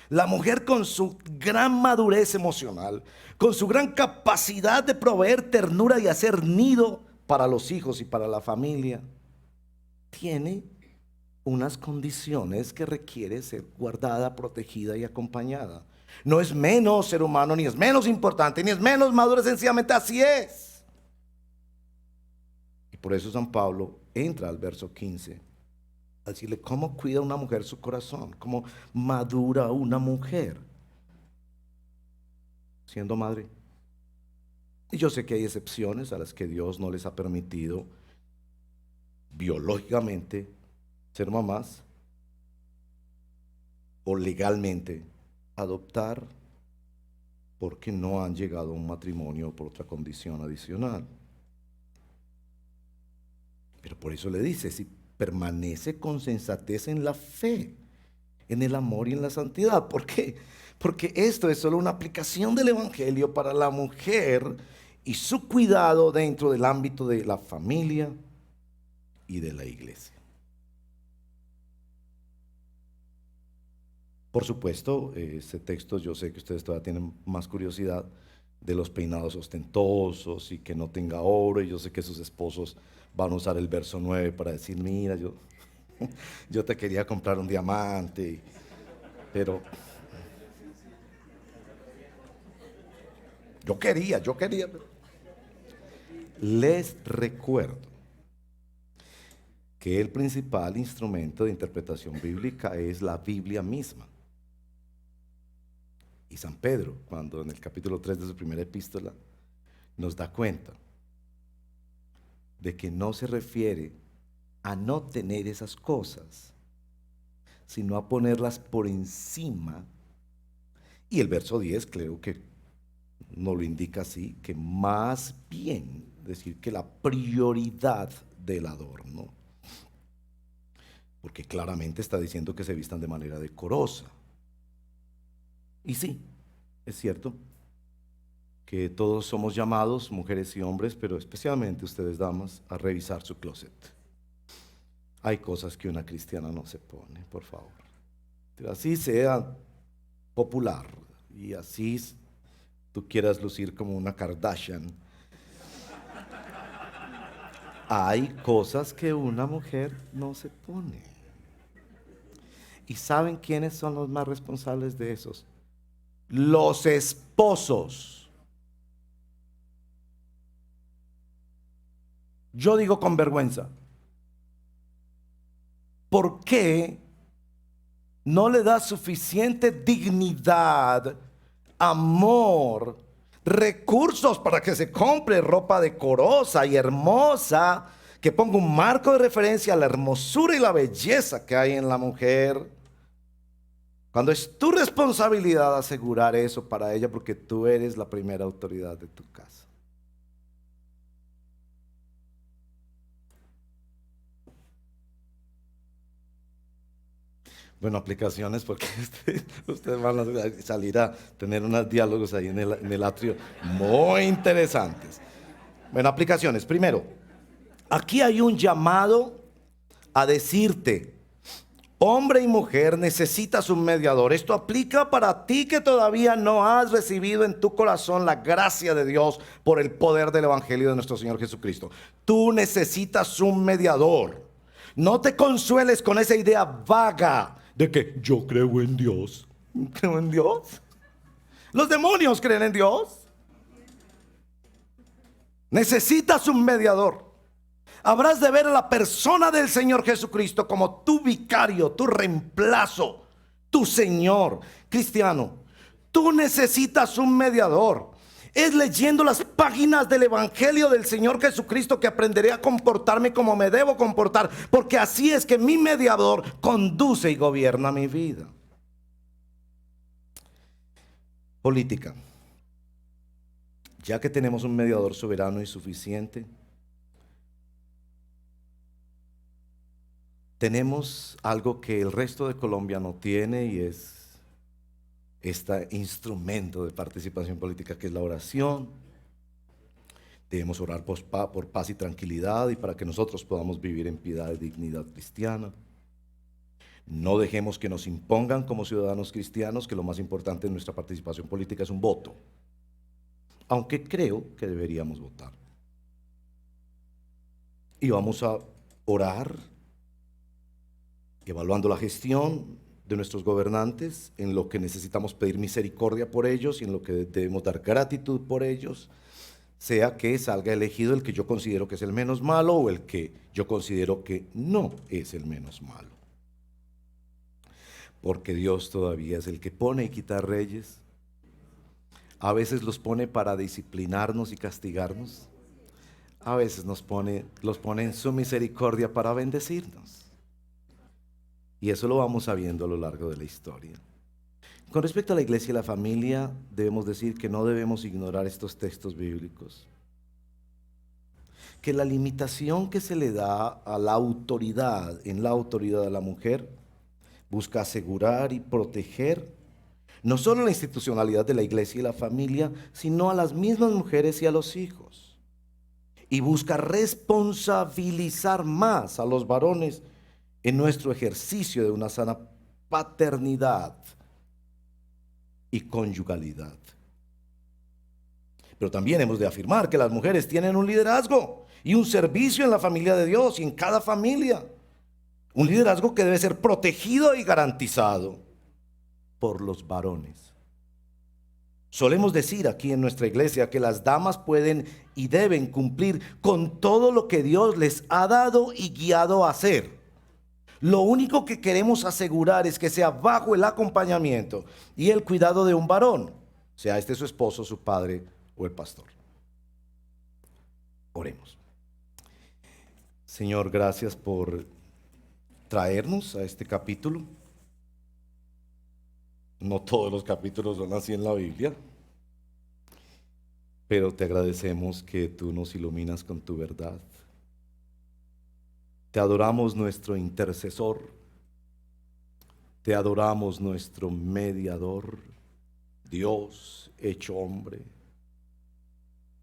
La mujer, con su gran madurez emocional, con su gran capacidad de proveer ternura y hacer nido para los hijos y para la familia, tiene unas condiciones que requiere ser guardada, protegida y acompañada. No es menos ser humano, ni es menos importante, ni es menos maduro, sencillamente así es. Y por eso San Pablo entra al verso 15 a decirle cómo cuida una mujer su corazón, cómo madura una mujer siendo madre. Y yo sé que hay excepciones a las que Dios no les ha permitido biológicamente ser mamás o legalmente adoptar porque no han llegado a un matrimonio por otra condición adicional. Pero por eso le dice, si permanece con sensatez en la fe, en el amor y en la santidad. ¿Por qué? Porque esto es solo una aplicación del Evangelio para la mujer y su cuidado dentro del ámbito de la familia y de la iglesia. Por supuesto, este texto, yo sé que ustedes todavía tienen más curiosidad de los peinados ostentosos y que no tenga oro, y yo sé que sus esposos van a usar el verso 9 para decir, mira, yo te quería comprar un diamante, pero yo quería, pero les recuerdo que el principal instrumento de interpretación bíblica es la Biblia misma. Y San Pedro, cuando en el capítulo 3 de su primera epístola, nos da cuenta de que no se refiere a no tener esas cosas, sino a ponerlas por encima. Y el verso 10 creo que nos lo indica así, que más bien decir que la prioridad del adorno, porque claramente está diciendo que se vistan de manera decorosa. Y sí, es cierto que todos somos llamados, mujeres y hombres, pero especialmente ustedes, damas, a revisar su closet. Hay cosas que una cristiana no se pone, por favor. Pero así sea popular y así tú quieras lucir como una Kardashian, hay cosas que una mujer no se pone. ¿Y saben quiénes son los más responsables de esos? Los esposos. Yo digo con vergüenza, ¿por qué no le da suficiente dignidad, amor, recursos para que se compre ropa decorosa y hermosa, que ponga un marco de referencia a la hermosura y la belleza que hay en la mujer? Cuando es tu responsabilidad asegurar eso para ella, porque tú eres la primera autoridad de tu casa. Bueno, aplicaciones, porque ustedes van a salir a tener unos diálogos ahí en el atrio muy interesantes. Bueno, aplicaciones. Primero, aquí hay un llamado a decirte, hombre y mujer, necesitas un mediador. Esto aplica para ti que todavía no has recibido en tu corazón la gracia de Dios por el poder del Evangelio de nuestro Señor Jesucristo. Tú necesitas un mediador. No te consueles con esa idea vaga de que yo creo en Dios. ¿Creo en Dios? ¿Los demonios creen en Dios? Necesitas un mediador. Habrás de ver a la persona del Señor Jesucristo como tu vicario, tu reemplazo, tu Señor. Cristiano, tú necesitas un mediador. Es leyendo las páginas del Evangelio del Señor Jesucristo que aprenderé a comportarme como me debo comportar, porque así es que mi mediador conduce y gobierna mi vida. Política. Ya que tenemos un mediador soberano y suficiente, tenemos algo que el resto de Colombia no tiene, y es este instrumento de participación política que es la oración. Debemos orar por paz y tranquilidad y para que nosotros podamos vivir en piedad y dignidad cristiana. No dejemos que nos impongan como ciudadanos cristianos que lo más importante en nuestra participación política es un voto, aunque creo que deberíamos votar. Y vamos a orar evaluando la gestión de nuestros gobernantes, en lo que necesitamos pedir misericordia por ellos y en lo que debemos dar gratitud por ellos, sea que salga elegido el que yo considero que es el menos malo o el que yo considero que no es el menos malo. Porque Dios todavía es el que pone y quita reyes. A veces los pone para disciplinarnos y castigarnos. A veces los pone en su misericordia para bendecirnos. Y eso lo vamos sabiendo a lo largo de la historia. Con respecto a la iglesia y la familia, debemos decir que no debemos ignorar estos textos bíblicos. Que la limitación que se le da a la autoridad, en la autoridad de la mujer, busca asegurar y proteger no solo la institucionalidad de la iglesia y la familia, sino a las mismas mujeres y a los hijos. Y busca responsabilizar más a los varones en nuestro ejercicio de una sana paternidad y conyugalidad. Pero también hemos de afirmar que las mujeres tienen un liderazgo y un servicio en la familia de Dios y en cada familia. Un liderazgo que debe ser protegido y garantizado por los varones. Solemos decir aquí en nuestra iglesia que las damas pueden y deben cumplir con todo lo que Dios les ha dado y guiado a hacer. Lo único que queremos asegurar es que sea bajo el acompañamiento y el cuidado de un varón, sea este su esposo, su padre o el pastor. Oremos. Señor, gracias por traernos a este capítulo. No todos los capítulos son así en la Biblia, pero te agradecemos que tú nos iluminas con tu verdad. Te adoramos, nuestro intercesor. Te adoramos, nuestro mediador, Dios hecho hombre,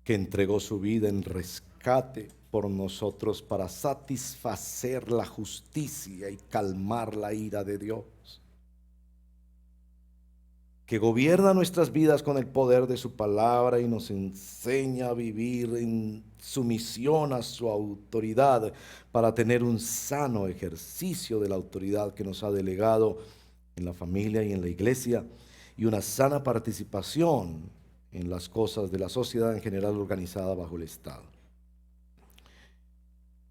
que entregó su vida en rescate por nosotros para satisfacer la justicia y calmar la ira de Dios, que gobierna nuestras vidas con el poder de su palabra y nos enseña a vivir en sumisión a su autoridad para tener un sano ejercicio de la autoridad que nos ha delegado en la familia y en la iglesia, y una sana participación en las cosas de la sociedad en general organizada bajo el Estado.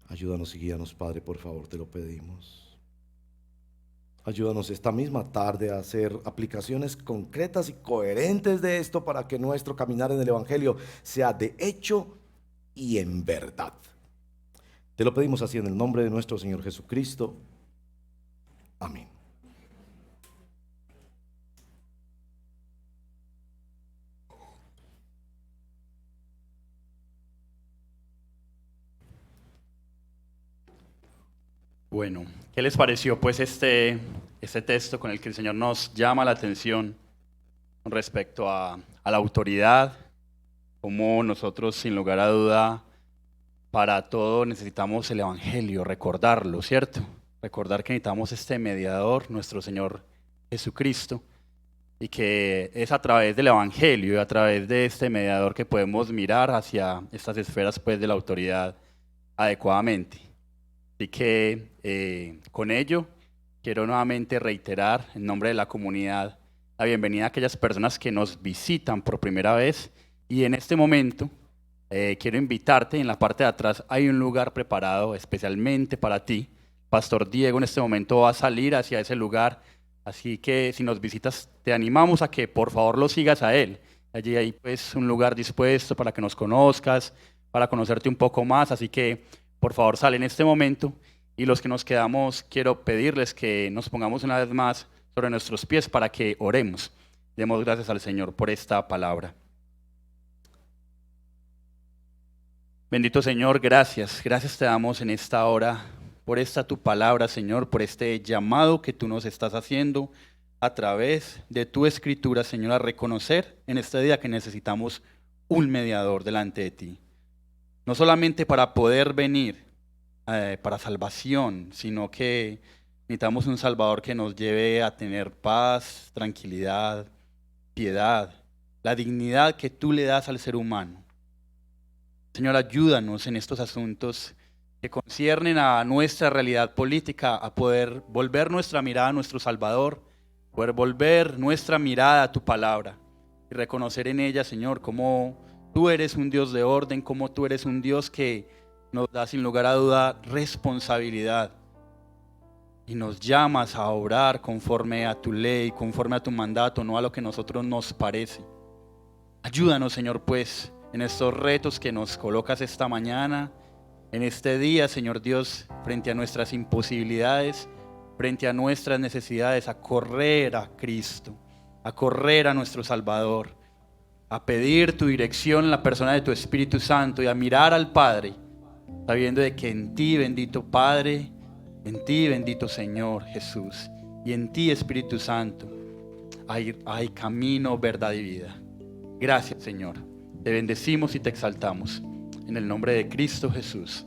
Ayúdanos y guíanos, Padre, por favor, te lo pedimos. Ayúdanos esta misma tarde a hacer aplicaciones concretas y coherentes de esto para que nuestro caminar en el Evangelio sea de hecho y en verdad. Te lo pedimos así en el nombre de nuestro Señor Jesucristo. Amén.
Bueno, ¿qué les pareció pues este texto con el que el Señor nos llama la atención con respecto a la autoridad? Como nosotros, sin lugar a duda, para todo necesitamos el Evangelio, recordarlo, ¿cierto? Recordar que necesitamos este mediador, nuestro Señor Jesucristo, y que es a través del Evangelio y a través de este mediador que podemos mirar hacia estas esferas pues, de la autoridad adecuadamente. Así que con ello quiero nuevamente reiterar en nombre de la comunidad la bienvenida a aquellas personas que nos visitan por primera vez, y en este momento quiero invitarte. En la parte de atrás hay un lugar preparado especialmente para ti. Pastor Diego en este momento va a salir hacia ese lugar, así que si nos visitas te animamos a que por favor lo sigas a él. Allí hay pues un lugar dispuesto para que nos conozcas, para conocerte un poco más, así que por favor sale en este momento. Y los que nos quedamos, quiero pedirles que nos pongamos una vez más sobre nuestros pies para que oremos. Demos gracias al Señor por esta palabra. Bendito Señor, gracias te damos en esta hora por esta tu palabra, Señor, por este llamado que tú nos estás haciendo a través de tu escritura, Señor, a reconocer en este día que necesitamos un mediador delante de ti. No solamente para poder venir para salvación, sino que necesitamos un Salvador que nos lleve a tener paz, tranquilidad, piedad, la dignidad que tú le das al ser humano. Señor, ayúdanos en estos asuntos que conciernen a nuestra realidad política, a poder volver nuestra mirada a nuestro Salvador, poder volver nuestra mirada a tu palabra y reconocer en ella, Señor, cómo tú eres un Dios de orden, cómo tú eres un Dios que nos da sin lugar a duda responsabilidad y nos llamas a obrar conforme a tu ley, conforme a tu mandato, no a lo que a nosotros nos parece. Ayúdanos, Señor, pues, en estos retos que nos colocas esta mañana, en este día, Señor Dios, frente a nuestras imposibilidades, frente a nuestras necesidades, a correr a Cristo, a correr a nuestro Salvador, a pedir tu dirección en la persona de tu Espíritu Santo y a mirar al Padre, sabiendo de que en ti, bendito Padre, en ti, bendito Señor Jesús, y en ti, Espíritu Santo, hay camino, verdad y vida. Gracias, Señor. Te bendecimos y te exaltamos. En el nombre de Cristo Jesús.